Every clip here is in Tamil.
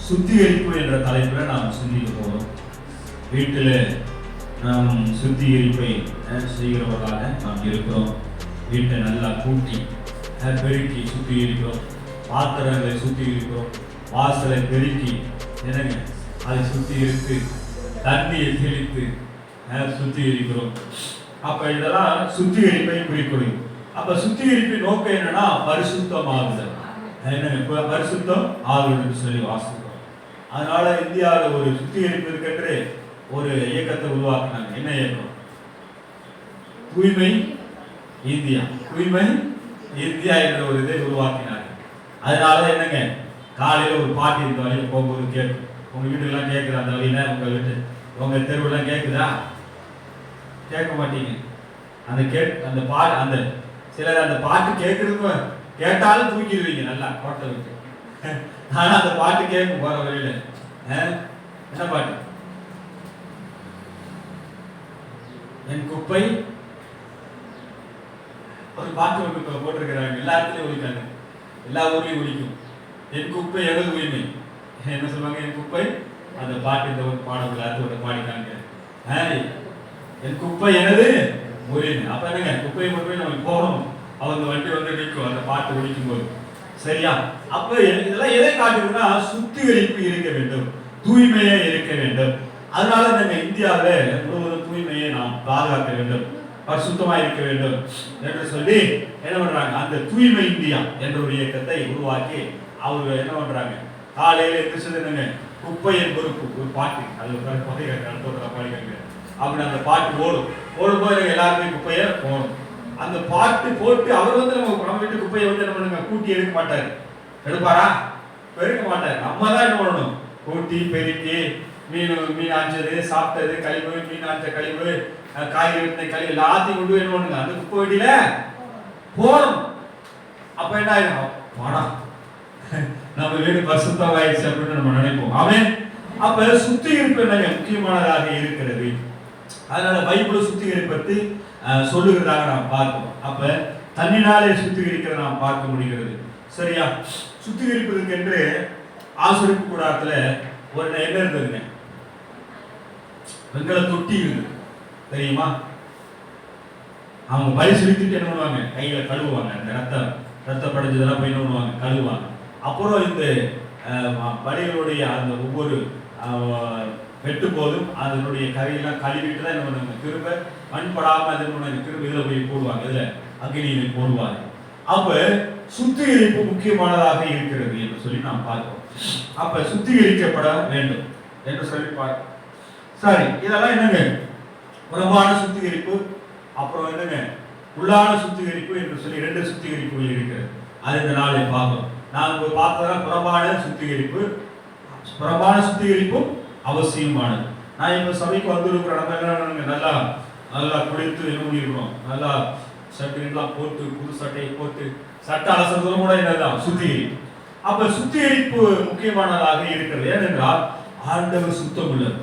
சுத்திகரிப்பு என்ற தலைப்பில் நாம் சிந்திக்க போகிறோம். வீட்டில் நாம் சுத்திகரிப்பை செய்கிறவர்களாக நாம் இருக்கிறோம். வீட்டை நல்லா கூட்டி பெருக்கி சுத்திகரிக்கிறோம், பாத்திரங்களை சுத்திகரிக்கிறோம், வாசலை பெருக்கி என்னங்க அதை சுத்திகரித்து தண்ணியை தெளித்து சுத்திகரிக்கிறோம். அப்ப இதெல்லாம் சுத்திகரிப்பை குறிக்கொள்ளும். அப்ப சுத்திகரிப்பின் நோக்கம் என்னன்னா பரிசுத்தமாகுதல். என்ன பரிசுத்தம் ஆகுதுன்னு சொல்லி வாசிக்கிறோம். அதனால இந்தியாவில் ஒரு சுத்திகரிப்பு இருக்கின்ற ஒரு இயக்கத்தை உருவாக்குனாங்க. என்ன இயக்கம்? தூய்மை இந்தியா. தூய்மை இந்தியா என்ற ஒரு இதை உருவாக்கினாங்க. அதனால என்னங்க, காலையில் ஒரு பாட்டி இந்த வழியில் போகும்போது கேட்கும். உங்க வீட்டுக்கெல்லாம் கேட்குற அந்த வழியில, உங்க வீட்டு உங்க தெருவெல்லாம் கேட்குதா? கேட்க மாட்டீங்க. அந்த பாட்டு அந்த சிலர் அந்த பாட்டு கேட்கறது கேட்டாலும் தூக்கிடுவீங்க நல்லா கோட்டை விட்டு. ஆனா அந்த பாட்டு கேட்கும் போற வழியில என்ன பாட்டு? என் குப்பை ஒரு பாட்டு ஒன்று போட்டிருக்கிறாங்க. எல்லா இடத்துலயும் ஒழிக்காங்க, எல்லா ஊர்லயும் ஒழிக்கும். என் குப்பை எனது உரிமை. என்ன சொல்லுவாங்க? என் குப்பை. அந்த பாட்டு இந்த ஒரு பாடம் எல்லாத்தையும் பாடிக்காங்க. என் குப்பை எனது உரிமை. அப்ப என்னங்க, குப்பையை கொண்டு போய் நம்ம போகணும். அவங்க வண்டி வந்து நிற்கும் அந்த பாட்டு ஒழிக்கும் போது. சரியா? அப்ப இதெல்லாம் எதை காட்டுதுன்னா சுத்திகரிப்பு இருக்க வேண்டும், தூய்மையே இருக்க வேண்டும். அதனால நம்ம இந்தியாவில் முழுவதும் தூய்மையை நாம் பாதுகாக்க வேண்டும், பரிசுத்தமாக இருக்க வேண்டும் என்று சொல்லி என்ன பண்றாங்க? அந்த தூய்மை இந்தியா என்ற ஒரு இயக்கத்தை உருவாக்கி அவங்க என்ன பண்றாங்க? காலையில எந்திரிச்சதுங்க குப்பையின் பொறுப்பு ஒரு பாட்டு, அது பாடிக்காங்க. அப்படி அந்த பாட்டு ஓடும்போது எல்லாருமே குப்பையை போகணும். அந்த பாட்டு போட்டு அவர் வந்து நம்ம வீட்டு குப்பையை வந்து என்ன பண்ணுங்க, கூட்டி எடுக்க மாட்டாரு. எடுப்பாரா? பெருக்க மாட்டாரு. நம்ம தான் என்ன பண்ணணும்? கூட்டி பெருக்கி மீன் ஆஞ்சது, சாப்பிட்டது கழிவு, மீன் ஆஞ்ச கழிவு, காய்கறி கழிவு எல்லாத்தையும் கொண்டு என்ன பண்ணுங்க அந்த குப்பை வண்டியில போகணும். அப்ப என்ன ஆயிடும்? பணம் நம்ம வீடு பரிசுத்தமாயிடுச்சு அப்படின்னு நம்ம நினைப்போம். அவன் அப்ப சுத்திகரிப்பு என்னங்க முக்கியமானதாக இருக்கிறது. அதனால பைபிள் சுத்திகரிப்பு பற்றி சொல்லுகிறதாக நாம் பார்க்கிறோம். அப்ப தண்ணினாலே சுத்திகரிக்கிறத நாம் பார்க்க முடிகிறது. சரியா? சுத்திகரிப்பதற்கு என்று ஆசரிப்பு கூடாரத்துல ஒரு என்ன இருந்ததுங்க? வெங்கல தொட்டி இருக்கு, தெரியுமா? அவங்க பலி செலுத்திட்டு என்ன பண்ணுவாங்க? கையில கழுவுவாங்க. அந்த ரத்த படைஞ்சதெல்லாம் போய் என்ன பண்ணுவாங்க? கழுவுவாங்க. அப்புறம் இந்த பலிகளுடைய அந்த ஒவ்வொரு வெட்டு போதும் அதனுடைய கரையெல்லாம் கழுவிட்டு தான் என்ன பண்ணுவாங்க? திரும்ப மண்படாம திரும்ப இதுல போய் போடுவாங்க, இதுல அக்னியில போடுவாங்க. அப்ப சுத்திகரிப்பு முக்கியமானதாக இருக்கிறது என்று சொல்லி நாம் பார்க்கிறோம். அப்ப சுத்திகரிக்கப்பட வேண்டும் என்று சொல்லி பார்க்கிறோம். சரி, இதெல்லாம் என்னங்க? புறம்பான சுத்திகரிப்பு, அப்புறம் என்னங்க உள்ளான சுத்திகரிப்பு என்று சொல்லி ரெண்டு சுத்திகரிப்புகள் இருக்கிறது. அது இந்த நாளை பார்க்கிறோம். நாங்கள் பார்த்தா புறம்பான சுத்திகரிப்பு, புறம்பான சுத்திகரிப்பும் அவசியமானது. நான் இப்ப சபைக்கு வந்திருக்கிற நம்ம நல்லா நல்லா குளித்து என்ன பண்ணிருக்கிறோம்? நல்லா சட்டைலாம் போட்டு, புது சட்டையை போட்டு, சட்டை அலசறதும் கூட என்னதான் சுத்திகரிப்பு. அப்ப சுத்திகரிப்பு முக்கியமானதாக இருக்கிறது. ஏனென்றால் ஆண்டவர் சுத்தம் உள்ளவர்.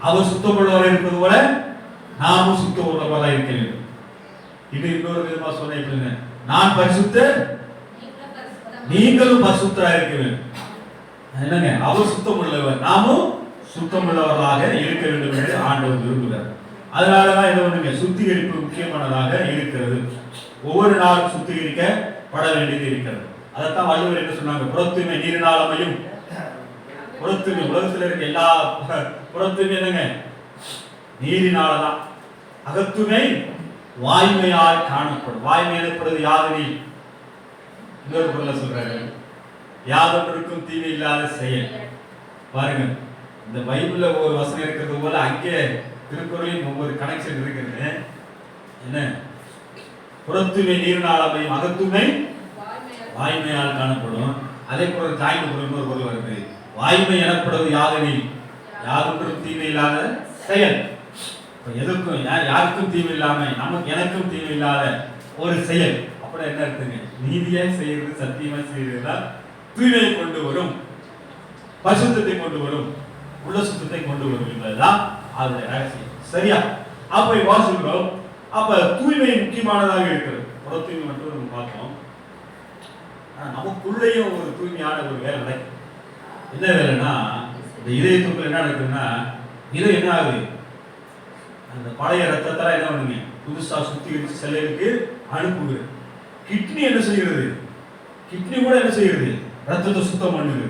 அவர் சுத்தம் உள்ளவராக இருப்பது போல நாமும் சுத்தம் உள்ளவராக இருக்க வேண்டும். இது இன்னொரு விதமா சொன்ன, நான் பரிசுத்த நீங்களும் பரிசுத்தராக இருக்க வேண்டும். என்னங்க, அவர் சுத்தம் உள்ளவர், நாமும் சுத்தம் உள்ளவர்களாக இருக்க வேண்டும் என்று ஆண்டவர் விரும்புகிறார். அதனாலதான் இது ஒண்ணுங்க சுத்திகரிப்பு முக்கியமானதாக இருக்கிறது. ஒவ்வொரு நாளும் சுத்திகரிக்கப்பட வேண்டியது இருக்கிறது. அதைத்தான் வள்ளுவர் என்ன சொன்னாங்க? புறத்தூய்மை நீரினாலமையும். புறத்தூய்மை உலகத்தில் இருக்க எல்லா புறத்தூய்மை என்னங்க? நீரினாலதான். அகத்தூய்மை வாய்மையால் காணப்படும். வாய்மை எனப்படுவது யாதெனில் இன்னொரு பொருளை சொல்றாரு, யாதொன்றுக்கும் தீமை இல்லாத செயல். பாருங்க, இந்த பைபிள்ல ஒரு வசனம் இருக்கிறது போல அங்கே திருக்குறளின் ஒவ்வொரு கனெக்ஷன் இருக்கிறது. என்ன? புறத்தூய்மை நீரினாலமையும், அகத்தூய்மை வாய்மையால் காணப்படும். அதே போல தாய்மை பொருள் ஒரு பொருள் வருது, வாய்மை எனப்படுவது யாதெனில் யாதொன்றும் தீமை இல்லாத செயல். எதுக்கும் யாருக்கும் தீமை இல்லாம நமக்கு எனக்கும் தீமை இல்லாத ஒரு செயல். அப்படி என்ன இருக்குங்க? நீதியாய் செய்யறது, சத்தியமா செய்யறதுனா தூய்மையை கொண்டு வரும், பரிசுத்தத்தை கொண்டு வரும், உள்ள சுத்தத்தை கொண்டு வரும் என்பதுதான் அதனுடைய ரகசியம். சரியா? அப்ப வாசிக்கிறோம். அப்ப தூய்மை முக்கியமானதாக இருக்கிறது. புற தூய்மை மட்டும் நம்ம பார்த்தோம். நமக்குள்ளேயும் ஒரு தூய்மையான ஒரு வேலை நடக்கும். என்ன வேலைன்னா, இந்த இதயத்துக்குள்ள என்ன நடக்குதுன்னா, இதயம் என்ன ஆகுது, அந்த பழைய ரத்தத்தெல்லாம் என்ன பண்ணுங்க, புதுசா சுத்திகரிச்சு செல்லுக்கு அனுப்புது. கிட்னி என்ன செய்கிறது, கிட்னி கூட என்ன செய்கிறது, ரத்தத்தை சுத்தம் பண்ணுது.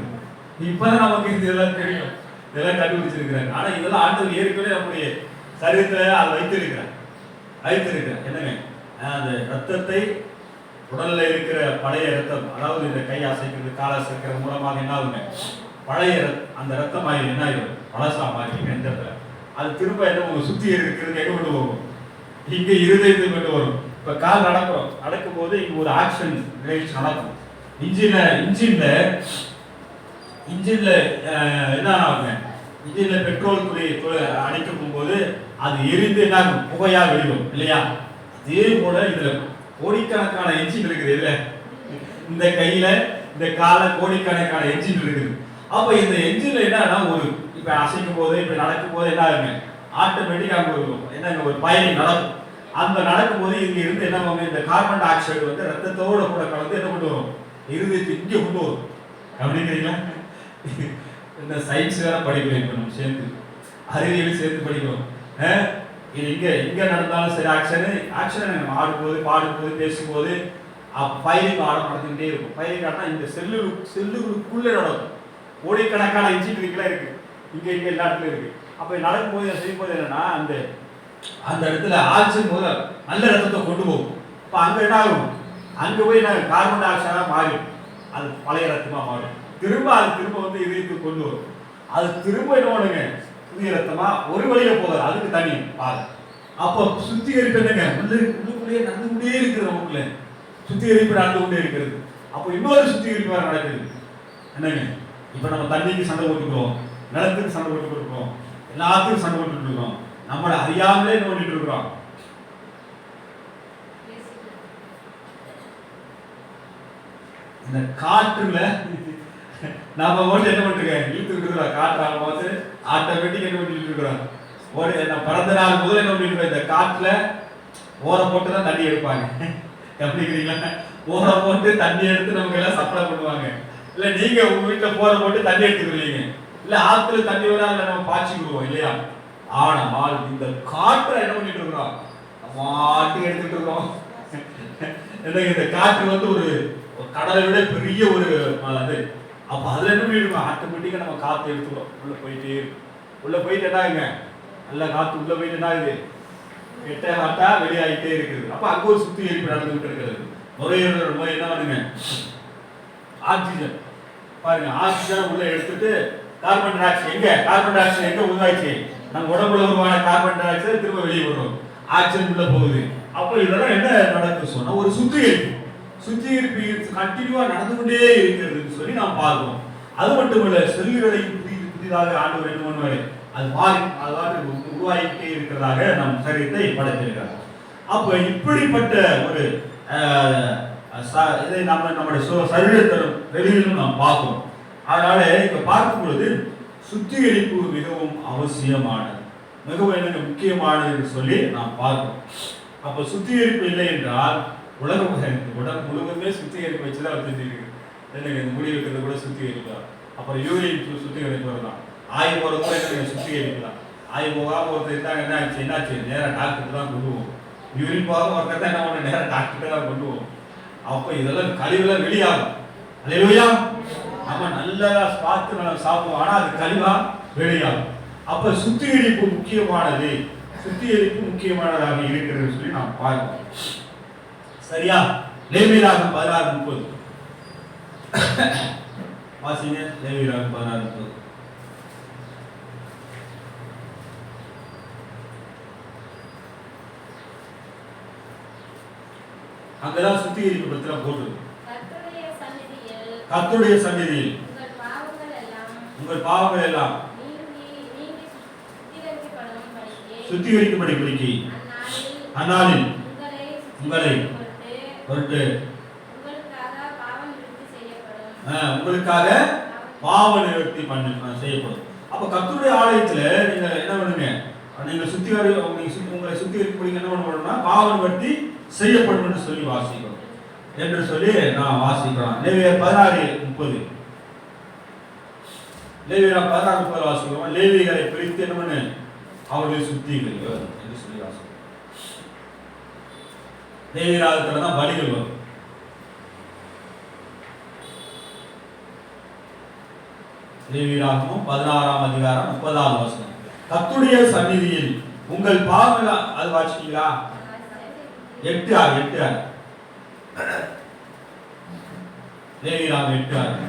இப்பதான் நமக்கு இதெல்லாம் தெரியும், இதெல்லாம் கண்டுபிடிச்சிருக்கிறாங்க. ஆனா இதெல்லாம் ஆண்டவர் ஏற்கனவே நம்முடைய சரீரத்தை அதை வைத்திருக்கிறார். என்னங்க, அந்த ரத்தத்தை உடல்ல இருக்கிற பழைய ரத்தம், அதாவது இந்த கை அசைக்கிறது கால் அசைக்கிறது மூலமாக என்ன ஆகுங்க, பழைய அந்த ரத்தம் ஆகி என்ன ஆகிடும், பழசா மாறி நெஞ்சத்துல அது திரும்ப என்ன உங்க சுத்தி இருக்கிறது எங்க கொண்டு போகும், இங்க இருதயத்துக்கு கொண்டு வரும். இப்ப கால் நடக்கிறோம், நடக்கும் போது இங்க ஒரு ஆக்ஷன் நடக்கும். இன்ஜின்ல என்ன ஆகுங்க, இன்ஜின்ல பெட்ரோல் அடிக்க போகும்போது அது எரிந்து என்ன ஆகும், புகையா வெளியும் இல்லையா. அதே போல இதுல கோடிக்கணக்கான என்ஜின் இருக்குது. இல்ல இந்த கையில இந்த கால கோடிக்கணக்கான என்ஜின் இருக்குது. அப்ப இந்த என்ஜின்ல என்னன்னா, ஒரு இப்ப அசைக்கும் போது இப்ப நடக்கும் போது என்ன ஆகுங்க, ஆட்டோமேட்டிக்கா என்ன ஒரு பயணம் நடக்கும். அந்த நடக்கும் போது இங்க இருந்து என்ன ஆகும், இந்த கார்பன் டை ஆக்சைடு வந்து ரத்தத்தோட கூட கலந்து என்ன கொண்டு வரும், இருதயத்தை இங்க கொண்டு வரும். அப்படிங்கிறீங்களா? இந்த சயின்ஸ் வேற படிக்கிறோம், இப்ப நம்ம சேர்ந்து அறிவியல் சேர்த்து படிக்கிறோம். இது இங்க நடந்தாலும் சரி, ஆக்ஷன் நம்ம ஆடும்போது பாடும்போது பேசும்போது ஃபைலிங் ஆடம் நடந்துகிட்டே இருக்கும். ஃபைலிங் ஆடினா இந்த செல்லுக்குள்ளே நடக்கும். கோடிக்கணக்கான இன்ஜினியரிங்லாம் இருக்கு, இங்க எல்லா இடத்துலையும் இருக்கு. அப்ப நடக்கும்போது செய்யும்போது என்னன்னா, அந்த இடத்துல ஆக்சிஜன் போது நல்ல ரத்தத்தை கொண்டு போகும். அப்ப அங்க என்ன ஆகும், அங்க போய் கார்பன் டை ஆக்சைடா மாறிடும், அது பழைய ரத்தமா மாறும். திரும்ப வந்து இதயத்துக்கு கொண்டு வரும். அது திரும்ப என்ன பண்ணுங்க, புதிய ரத்தமா ஒரு வழியில போகாது, அதுக்கு தனி பாதை. அப்போ சுத்திகரிப்பு என்னங்க, உள்ளுக்குள்ளேயே நடந்து கொண்டே இருக்குது, நமக்குள்ள சுத்திகரிப்பு நடந்து கொண்டே இருக்கிறது. அப்போ இன்னொரு சுத்திகரிப்பு வேற நடக்குது. என்னங்க, இப்ப நம்ம தண்ணிக்கு சண்டை போட்டுக்கிறோம், நிலத்துக்கு சண்டை போட்டு இருக்கிறோம், எல்லாத்துக்கும் சண்டை போட்டு இருக்கோம். நம்மளை அறியாமலே என்ன பண்ணிட்டு இருக்கிறோம், இந்த காற்றுல நாம ஓட்டு என்ன பண்ணிருக்க, இழுத்துக்கிட்டு இருக்கிறோம். காற்றால போது ஆட்டோமேட்டிக் என்ன பண்ணிட்டு இருக்கிறோம், பிறந்த நாள் முதல் என்ன பண்ணிட்டு இருக்கோம், இந்த காற்றுல ஓரை போட்டு தான் தண்ணி எடுப்பாங்க. எப்படிங்கிறீங்களா, ஓரை போட்டு தண்ணி எடுத்து நமக்கு எல்லாம் சப்ளை பண்ணுவாங்க. இல்ல நீங்க உங்க வீட்டுல போரை போட்டு தண்ணி எடுத்துக்கிறீங்க, இல்ல ஆத்துல தண்ணி வர நம்ம பாய்ச்சிக்குவோம் இல்லையா. ஆனால் இந்த காற்றை என்ன பண்ணிட்டு இருக்கிறோம், மாட்டி எடுத்துட்டு இருக்கோம். இந்த காற்று வந்து ஒரு கடலை விட பெரிய ஒரு அது. அப்ப அதுல என்ன பண்ணிருக்கோம், ஆட்டோமேட்டிக்கா நம்ம காத்து எடுத்துக்கிறோம், உள்ள போயிட்டே இருக்கும். உள்ள போயிட்டு என்னாங்க, நல்ல காத்து உள்ள போயிட்டு என்ன ஆகுது, கெட்ட காத்தா வெளியாகிட்டே இருக்குது. அப்ப அங்க ஒரு சுத்திகரிப்பு நடந்துகிட்டு இருக்கிறது. நுரையீரல் நோய் என்ன பண்ணுங்க, ஆக்சிஜன் பாருங்க, ஆக்சிஜன் உள்ள எடுத்துட்டு கார்பன் டை ஆக்சைடு எங்க உருவாச்சு, நம்ம உடம்புல உருவான கார்பன் டை ஆக்சைடு திரும்ப வெளியே வரும், ஆக்சிஜன் உள்ள போகுது. அப்ப இதெல்லாம் என்ன நடக்குது சொன்னா, ஒரு சுத்திகரிப்பு கண்டினியூவா நடந்து கொண்டே இருக்கிறதுன்னு சொல்லி நாம் பார்க்கிறோம். அது மட்டுமல்ல, செல்லுகளை புதிதாக ஆண்டவர் என்ன பண்ணுவாரு, அது மாறி அதாவது உருவாகிட்டே இருக்கிறதாக நம் சரீரத்தை படைத்திருக்கிறார். அப்ப இப்படிப்பட்ட ஒரு இதை நம்முடைய சரீரத்திலும் வெளியிலும் நாம் பார்க்கிறோம். அதனால இப்ப பார்க்கும் பொழுது சுத்திகரிப்பு மிகவும் அவசியமானது, மிகவும் எனக்கு முக்கியமானது என்று சொல்லி நாம் பார்க்கிறோம். அப்ப சுத்திகரிப்பு இல்லை என்றால் உலகம் உடம்பு முழுவதுமே சுத்திகரிப்பு வச்சுதான் வச்சிருக்கு. எனக்கு இந்த முடி வைக்கிறது கூட சுத்திகரிக்கலாம். அப்புறம் யூரின் சுத்திகரிப்பு தான், ஆய்வு போறது கூட எனக்கு சுத்திகரிக்கலாம். ஆய்வு போகாம ஒருத்தர் இருந்தாங்க, என்னாச்சு நேரம் டாக்டர் தான் கொண்டு போவோம். யூரின் போகாம ஒருத்தர் தான் என்ன பண்ண, நேரம் டாக்டர் தான் கொண்டு போவோம். அப்ப இதெல்லாம் கழிவுலாம் வெளியாகும். அல்லேலூயா, நம்ம நல்லதா பார்த்து நம்ம சாப்பிடுவோம், ஆனா அது கழிவா வெளியாகும். அப்ப சுத்திகரிப்பு முக்கியமானது, சுத்திகரிப்பு முக்கியமானதாக இருக்கிறது சொல்லி நாம் பார்க்கிறோம். சரியா? லேவியராகமம் 16:30 வாசிங்க. லேவியராகமம் 16:30. அங்கதான் சுத்திகரிப்பு பத்திர போட்டுருக்கு. கர்த்தருடைய சந்நிதியில் உங்கள் பாவங்கள் எல்லாம் சுத்திகரிக்கும்படி அந்நாளில் உங்களை பொருட்டு உங்களுக்காக பாவ நிவர்த்தி செய்யப்படும். அப்ப கர்த்தருடைய ஆலயத்துல நீங்க என்ன பண்ணுங்க, நீங்க உங்களை சுத்திகரிக்க என்ன பண்ணணும்னா பாவ நிவர்த்தி செய்யப்படும் என்று சொல்லி வாசிக்கிறோம் நான் வாசிக்கிறோம். லேவியர் 16:30. லேவியராகமம் 16:30 வாசிக்கிறோம். லேவியரை பிரித்து என்ன பண்ணு, அவர்களை சுத்திகரிங்க என்று சொல்லி வாசிக்கிறோம். லேவியராகமத்துல தான் பலிகள் வரும். லேவியராகமம் 16ஆம் அதிகாரம் 30வது வசனம். கர்த்தருடைய சந்நிதியில் உங்கள் பாவங்கள், அது வாசிக்கிறீங்களா? 8:6 லேவியராகமம் 8:6.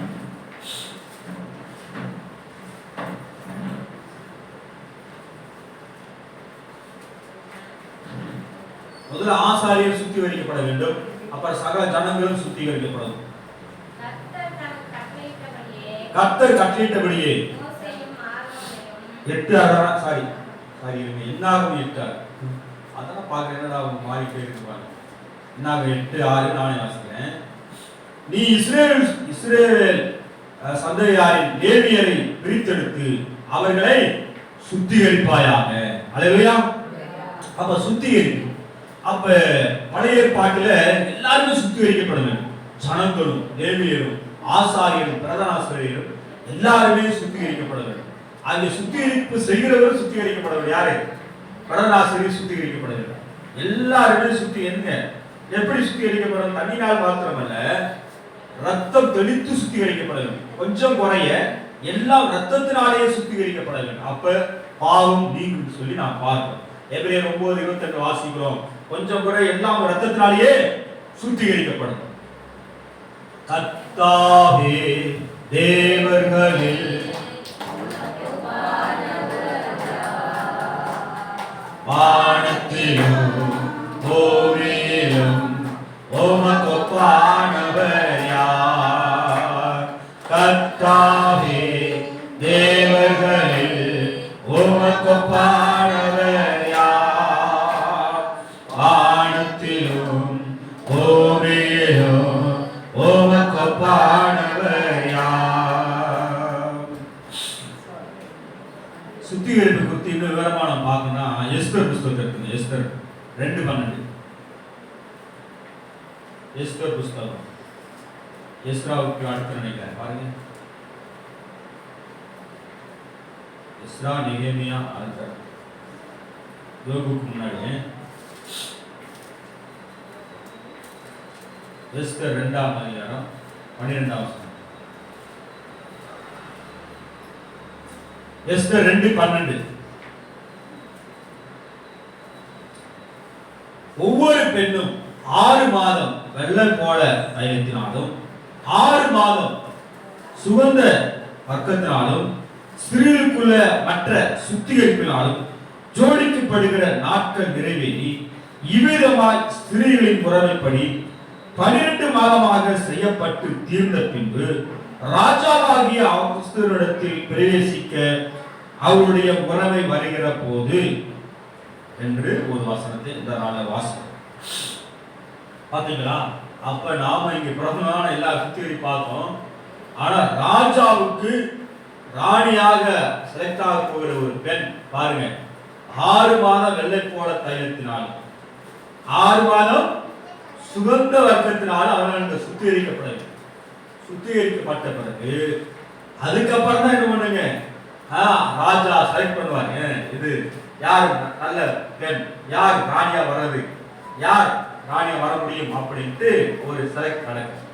முதல்ல ஆசாரியர் சுத்திகரிக்கப்பட வேண்டும், அப்புறம் சகல ஜனங்களும் சுத்திகரிக்கப்படும். கர்த்தர் கட்டளையிட்டபடியே 8:6 சாரி இருங்க, என்னாகும் 8:6 அதெல்லாம் பார்க்க என்னடா அவங்க மாறிட்டே இருப்பாங்க. என்னாகும் 8:6 நானே வாசிக்கிறேன். நீ இஸ்ரவேல் சந்ததியாரின் லேவியரை பிரித்தெடுத்து அவர்களை சுத்திகரிப்பாயாக. அல்லேலூயா. அப்ப சுத்திகரிப்பு, அப்ப பழைய ஏற்பாட்டில் எல்லாருமே சுத்திகரிக்கப்பட வேண்டும். ஜனங்களும் லேவியரும் ஆசாரியரும் பிரதான ஆசாரியரும் எல்லாருமே சுத்திகரிக்கப்பட வேண்டும். அந்த சுத்திகரிப்பு செய்கிறவர் சுத்திகரிக்கப்பட வேண்டும். யாரு? பிரதான ஆசாரியர் சுத்திகரிக்கப்பட வேண்டும். எல்லாருமே எப்படி சுத்திகரிக்கப்படும்? தண்ணினால் மாத்திரமல்ல, ரத்தம் தெளித்து தெளிக்கப்பட வேண்டும். கொஞ்சம் குறைய எல்லாம் ரத்தத்தினாலேயே சுத்திகரிக்கப்பட வேண்டும். அப்ப பாவம் நீங்கும் சொல்லி நாம் பார்க்கிறோம். எபிரேயர் 9:22 வாசிக்கிறோம். கொஞ்சம் குறை எல்லாம் ரத்தத்தினாலேயே சுத்திகரிக்கப்படும். கர்த்தாவே தேவர்களில் வானத்திலும் பூமியிலும் உமக்கொப்பானவர் யார்? கர்த்தாவே தேவர்களில் உமக்கொப்பானவர் யார்? வானத்திலும் பூமியிலும் உமக்கொப்பானவர் யார்? சுத்திகரிப்பு குறித்து இன்னும் விவரமான பார்க்கணும்னா எஸ்தர் புஸ்தகத்தை எடுத்துங்க. எஸ்தர் 2:12. எஸ்தர் புஸ்தகம், எஸ்ராவுக்கு அடுத்து நினைக்கிறேன் பாருங்க. எஸ்ரா, நெகேமியா, அடுத்த யோபுக்கு முன்னாடி எஸ்தர் 2ஆம் அதிகாரம் 12ஆம் வசனம். எஸ்தர் 2:12. ஒவ்வொரு பெண்ணும் 6 மாதம் வெள்ளம் போல தைலத்தினாலும் 6 மாதம் சுகந்த வர்க்கத்தினாலும் ஸ்திரீகளுக்குள்ள மற்ற சுத்திகரிப்பினாலும் ஜோடிக்கப்படுகிற நாட்கள் நிறைவேறி இவ்விதமாய் ஸ்திரீகளின் முறைமைப்படி 12 மாதமாக செய்யப்பட்டு தீர்ந்த பின்பு ராஜாவாகிய அகஸ்தியரிடத்தில் பிரவேசிக்க அவருடைய முறைமை வருகிற போது என்று ஒரு வசனத்தை இந்த நாளை வாசிக்கிறோம். பாத்தீங்களா? அப்ப நாம இங்க பிரபலமான எல்லா சுத்திகரி பார்த்தோம். ஆனா ராஜாவுக்கு ராணியாக செலக்ட் ஆக போகிற ஒரு பெண் பாருங்க, 6 மாதம் வெள்ளை போல தைலத்தினாலும் 6 மாதம் சுகந்த வர்க்கத்தினாலும் அவர்கள் சுத்திகரிக்கப்பட்ட பிறகு அதுக்கப்புறம் தான் என்ன பண்ணுங்க, ராஜா செலக்ட் பண்ணுவாங்க. இது யார் நல்ல பெண், யார் ராணியா வர்றது, யார் ராணியா வர முடியும் அப்படின்ட்டு ஒரு செலக்ட் நடக்கும்.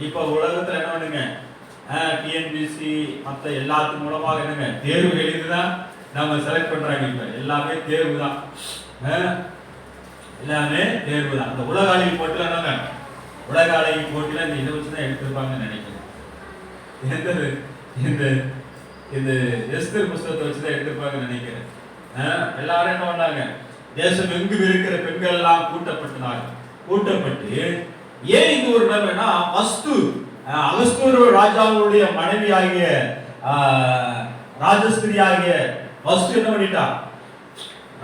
இப்ப உலகத்துல என்ன பண்ணுங்க, டிஎன்பிசி மற்ற எல்லாத்து மூலமாக என்னங்க தேர்வு எழுதிதான் நம்ம செலக்ட் பண்றாங்க. இப்ப எல்லாமே தேர்வு தான், எல்லாமே தேர்வு தான். அந்த உலக அழகி போட்டில என்னங்க, உலக அழகி போட்டில இந்த இதை வச்சுதான் எடுத்திருப்பாங்கன்னு நினைக்கிறேன். இந்த இந்த எஸ்தர் புஸ்தகத்தை வச்சுதான் எடுத்திருப்பாங்கன்னு நினைக்கிறேன். எல்லாரும் என்ன பண்ணாங்க, தேசம் எங்கும் இருக்கிற பெண்கள் எல்லாம் கூட்டப்பட்டு ஏன் இது ஒரு நிலைமைனா, அகஸ்தியர் ராஜாவுடைய மனைவி ஆகிய ராஜஸ்திரி ஆகிய வஸ்து என்ன பண்ணிட்டா,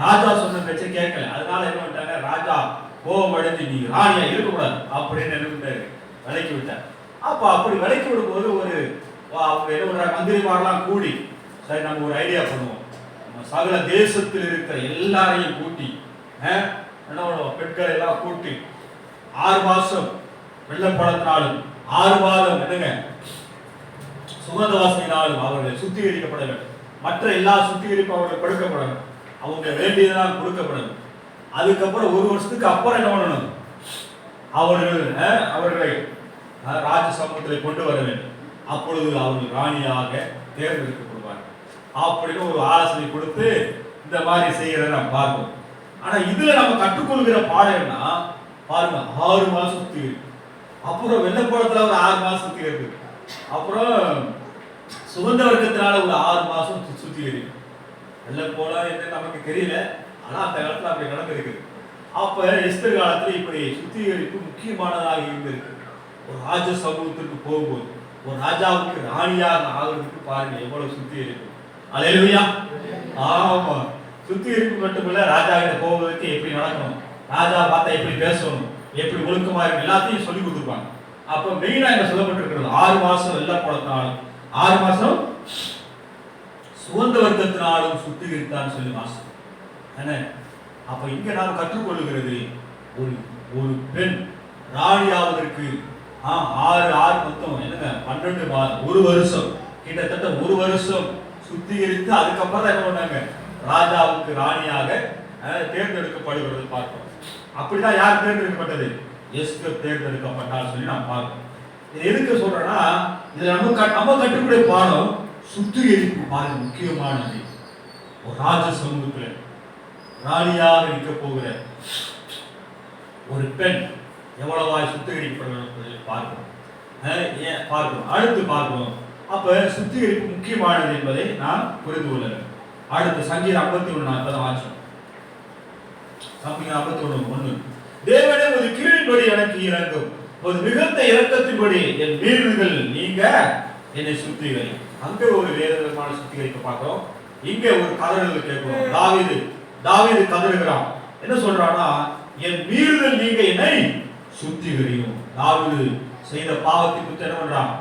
ராஜா சொன்ன பேச்சை கேட்கல. அதனால என்ன பண்ணிட்டாங்க, ராஜா கோபம் அடைஞ்சு நீ ராணியா இருக்கக்கூடாது அப்படின்னு என்ன விலைக்கு விட்டார். அப்ப அப்படி விலைக்கு விடும்போது ஒரு அவங்க என்ன பண்றாங்க, மந்திரிமாரெல்லாம் கூடி சரி நம்ம ஒரு ஐடியா பண்ணுவோம், சகல தேசத்தில் இருக்கிற எல்லாரையும் கூட்டி என்ன பண்ணுவோம், பெண்களை எல்லாம் கூட்டி 6 மாசம் வெள்ளப்படத்தினாலும் 6 மாதம் என்னங்க சுகந்த வாசனையினாலும் அவர்கள் சுத்திகரிக்கப்பட வேண்டும். மற்ற எல்லா சுத்திகரிப்பும் அவர்கள் கொடுக்கப்படணும். அவங்க வேண்டியதெல்லாம் கொடுக்கப்படணும். அதுக்கப்புறம் 1 வருஷத்துக்கு அப்புறம் என்ன பண்ணணும்? அவர்களை ராஜ சமூகத்தில் கொண்டு வர வேண்டும். அப்பொழுது அவர்கள் ராணியாக தேர்ந்தெடுக்கப்படுவார்கள். அப்படின்னு ஒரு ஆலோசனை கொடுத்து இந்த மாதிரி செய்யறத நாம் பார்ப்போம். ஆனா இதுல நம்ம கற்றுக்கொள்கிற பாடம் என்ன பாருங்க, 6 மாசம் சுத்திகரிப்பு, அப்புறம் வெள்ளப்பழத்துல ஒரு 6 மாசம் சுத்திகரிப்பு, அப்புறம் சுகந்த வர்க்கத்தினால ஒரு 6 மாசம் சுத்திகரிப்பு. வெள்ள போல என்ன நமக்கு தெரியல, ஆனா அந்த காலத்துல அப்படி நடந்திருக்கு. அப்ப எஸ்தர் காலத்துல இப்படி சுத்திகரிப்பு முக்கியமானதாக இருந்திருக்கு. ஒரு ராஜ சமூகத்திற்கு போகும்போது ஒரு ராஜாவுக்கு ராணியாக ஆகிறதுக்கு பாருங்க எவ்வளவு சுத்திகரிப்பு. அல்லேலூயா. ஆமா, சுத்திகரிப்பு மட்டுமில்ல, ராஜா கிட்ட போவதற்கு எப்படி நடக்கணும், ராஜா பார்த்தா எப்படி பேசணும், எப்படி ஒழுக்கமா இருக்கும், எல்லாத்தையும் சொல்லி கொடுத்துருப்பாங்க. அப்ப மெயினா இங்க சொல்லப்பட்டிருக்கிறது 6 மாசம் வெள்ள போலத்தினாலும் 6 மாசம் சுகந்த வர்க்கத்தினாலும் சுத்திகரித்தான்னு சொல்லி மாசம் என்ன. அப்ப இங்க நாம் கற்றுக்கொள்ளுகிறது ஒரு பெண் ராணியாவதற்கு 6 மொத்தம் என்னங்க 12 மாதம், 1 வருஷம், கிட்டத்தட்ட 1 வருஷம் சுத்திகரித்து அதுக்கப்புறம் என்ன பண்ணாங்க, ராஜாவுக்கு ராணியாக தேர்ந்தெடுக்கப்படுகிறது பார்க்கிறோம். அப்படிதான் யார் தேர்ந்தெடுக்கப்பட்டது? எஸ்தர் தேர்ந்தெடுக்கப்பட்டால் சொல்லி நாம் பார்க்கிறோம். இது எதுக்கு சொல்றேன்னா, இதுல நம்ம கற்றுக்கூடிய பாடம் சுத்திகரிப்பு பாருங்க முக்கியமானது. ஒரு ராஜ சமூகத்துல ராணியாக இருக்க போகிற ஒரு பெண் எவ்வளவாய் சுத்திகரிக்கப்படுவது பார்க்கிறோம். அடுத்து பார்க்கிறோம். அப்ப சுத்திகரிப்பு முக்கியமானது என்பதை நாம் புரிந்து கொள்ள வேண்டும். அடுத்து சங்கீதம் 51 வாசம். சங்கீதம் 51:1 தேவனே ஒரு கிருபையின்படி எனக்கு இரங்கும், ஒரு மிகுந்த இரக்கத்தின்படி என் மீறுதல்கள் நீங்க என்னை சுத்திகரி. அங்க ஒரு வேதமான சுத்திகரிக்க பார்க்கிறோம். இங்க ஒரு கதறல் கேட்கிறோம். தாவீது கதறுகிறான். என்ன சொல்றானா, என் மீறுதல் நீங்க என்னை சுத்திகரியும். தாவீது செய்த பாவத்தை குறித்து என்ன பண்றான்?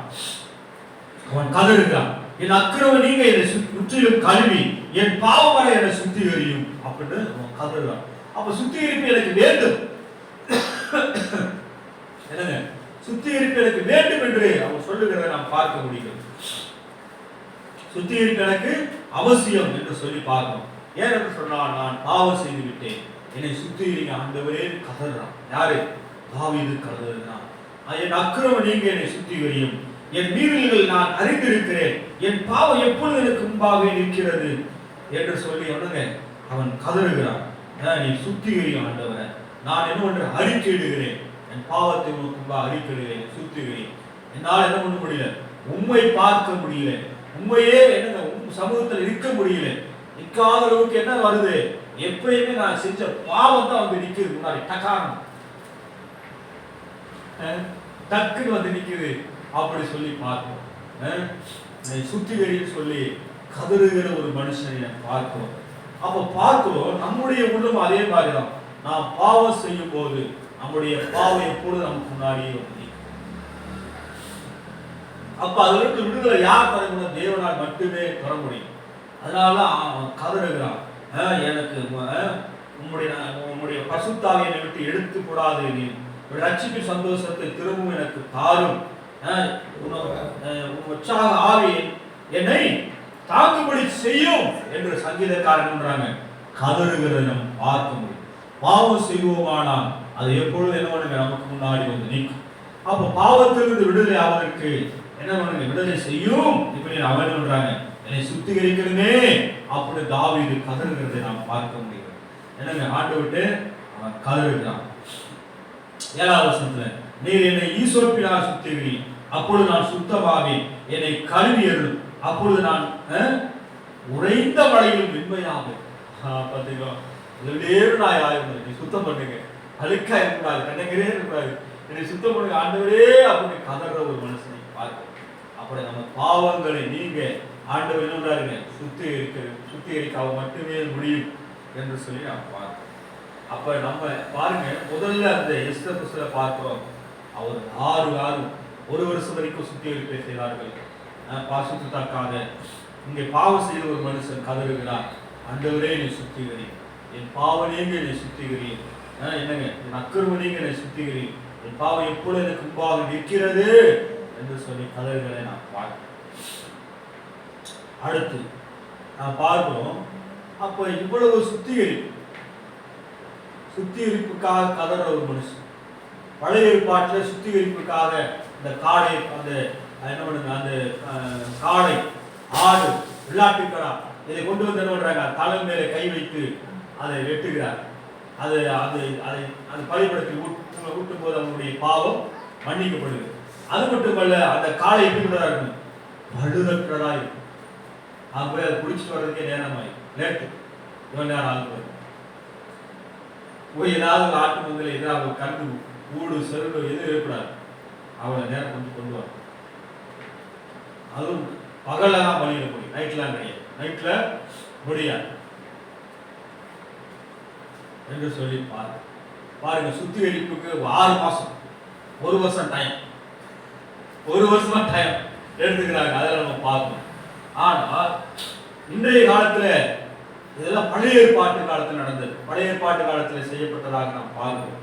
அவன் கதறுகிறான். என் அக்கிரமம் நீங்க என்னை முற்றிலும் கழுவி என் பாவங்களை என்னை சுத்திகரியும் அப்படின்னு அவன் கதறுகிறான். அப்ப சுத்திகரிப்பு எனக்கு வேண்டும், என்னங்க சுத்திகரிப்பு எனக்கு வேண்டும் என்று அவன் சொல்லுகிறதை நாம் பார்க்க முடியும். சுத்திகரிப்பு எனக்கு அவசியம் என்று சொல்லி பார்க்கணும். ஏன் என்று சொன்னால், நான் பாவம் செய்து விட்டேன், என்னை சுத்திகரிங்க ஆண்டவரே கதறான். யாரு? தாவீது கதறான். என் அக்கிரமம் நீங்க என்னை சுத்திகரியும், என் மீறல்கள் நான் அறிந்திருக்கிறேன், என் பாவம் எப்பொழுது எனக்கு முன்பாக இருக்கிறது என்று சொல்லி அவன் கதறுகிறான். நீ சுத்திகரியும் ஆண்டவரை, நான் என்ன பண்ற அறிக்கையிடுகிறேன், என் பாவத்தை உனக்கு முன்பாக அறிக்கையிடுகிறேன், சுத்திகரி. என்னால் என்ன பண்ண முடியல, உண்மை பார்க்க முடியல, உண்மையே சமூகத்தில் இருக்க முடியல. நிற்காத அளவுக்கு என்ன வருது, எப்பயுமே நான் செஞ்ச பாவம் தான் வந்து நிக்குது முன்னாடி, டக்குன்னு வந்து நிக்குது. அப்படி சொல்லி பார்ப்போம். சுத்திகரின்னு சொல்லி கதறுகிற ஒரு மனுஷனை பார்க்கிறோம். அப்ப பார்க்கிறோம், நம்முடைய உள்ளம் அதே மாதிரிதான். நாம் பாவம் செய்யும் போது நம்முடைய பாவம் எப்பொழுது நமக்கு முன்னாடியே வந்து அப்ப அதற்கு விடுதலை யார் தர முடியும்? தேவனால் மட்டுமே தர முடியும். அதனால அவன் கதறுகிறான். எனக்கு உம்முடைய பசுத்தாவை என்னை விட்டு எடுத்து கூடாது, நீ ரட்சிப்பின் சந்தோஷத்தை திரும்பவும் எனக்கு தாரும், உற்சாக ஆவி என்னை தாக்கும்படி செய்யும் என்று சங்கீதக்காரன் கதறுகிறதை நம்ம பார்க்க முடியும். பாவம் செய்வோமானால் அது எப்பொழுது என்ன பண்ணுங்க, நமக்கு முன்னாடி வந்து நிற்கும். அப்ப பாவத்திலிருந்து விடுதலை ஆவதற்கு என்ன பண்ணுங்க, விடுதலை செய்யும். இப்படி அவன் பண்றாங்க, என்னை சுத்திகரிக்கிறதே அப்படி தாவீது கதறுகிறதை நாம் பார்க்க முடியும். என்னங்க ஆண்டு விட்டு அவன் கதறுகிறான். 7வது வசனத்துல, நீர் என்னை ஈசோப்பினால் சுத்திகரி, அப்பொழுது நான் சுத்தமாவேன், என்னை கழுவி அருளும், அப்பொழுது நான் உறைந்த மழையில் வெண்மையாவேன். பாத்தீங்களா, நான் ஆயிருந்தேன், என்னை சுத்தம் பண்ணுங்க, அழுக்கா இருக்கக்கூடாது, கண்ணகிரே இருக்கக்கூடாது, என்னை சுத்தம் பண்ணுங்க ஆண்டவரே அப்படின்னு கதற ஒரு மனுஷனை பார்க்க. அப்படி நம்ம பாவங்களை நீங்க ஆண்டவர் என்ன பண்றாருங்க, சுத்திகரிக்க அவ மட்டுமே முடியும் என்று சொல்லி நாம் பார்க்கிறோம். அப்ப நம்ம பாருங்க, முதல்ல அந்த எஸ்தர் புஸ்தகத்தை பார்க்கிறோம். அவர் 6 1 வருஷம் வரைக்கும் சுத்திகரிப்பை செய்தார்கள். பாசுத்தக்காக இங்கே பாவம் செய்த ஒரு மனுஷன் கதறுகிறார், ஆண்டவரே என்னை சுத்திகரி, என் பாவம் நீங்க என்னை சுத்திகரி, என்னங்க என் அக்கிரமம் நீங்க என்னை சுத்திகரி, என் பாவம் எப்பொழுது எனக்கு முன்பாக நிற்கிறது என்று சொல்லி கதறுகளை நான் பார்க்கிறேன். அடுத்து நான் பார்க்கிறோம், அப்போ இவ்வளவு சுத்திகரிப்புக்காக கதற ஒரு மனுஷன். பழைய ஏற்பாட்டில் சுத்திகரிப்புக்காக இந்த காடை, அந்த என்ன பண்ணுங்க, அந்த காடை, ஆடு, வெள்ளாட்டுக்கடா இதை கொண்டு வந்து என்ன பண்றாங்க, தலை மேலே கை வைத்து அதை வெட்டுகிறார். அது அது அதை அது பலிபடத்தில் ஊட்டும் போது அவனுடைய பாவம் மன்னிக்கப்படுது. அது மட்டுமல்ல, அந்த காடை எப்படி விடுறா இருக்கும், பழுதற்றதா இருக்கும். அவன் போய் அதை குடிச்சிட்டு வர்றதுக்கே நேரமாயி லேட்டு, இவன் நேரம் ஆகுது. போய் ஏதாவது ஒரு ஆட்டு மந்தையில் எதிராக கண்டு ஊடு செருடு எதுவும் இருக்கக்கூடாது, அவளை நேரம் கொண்டு வர. அதுவும் பகல தான் பலியிட முடியும், நைட்லாம் கிடையாது, நைட்ல முடியாது என்று சொல்லி பாருங்க. சுத்திகரிப்புக்கு 6 மாசம், 1 வருஷம் டைம், 1 வருஷமா டைம் எடுத்துக்கிறாங்க. அதில் நம்ம பார்க்கணும். ஆனால் இன்றைய காலத்துல இதெல்லாம் பழைய ஏற்பாட்டு காலத்தில் நடந்தது, பழைய ஏற்பாட்டு காலத்தில் செய்யப்பட்டதாக நாம் பார்க்கிறோம்.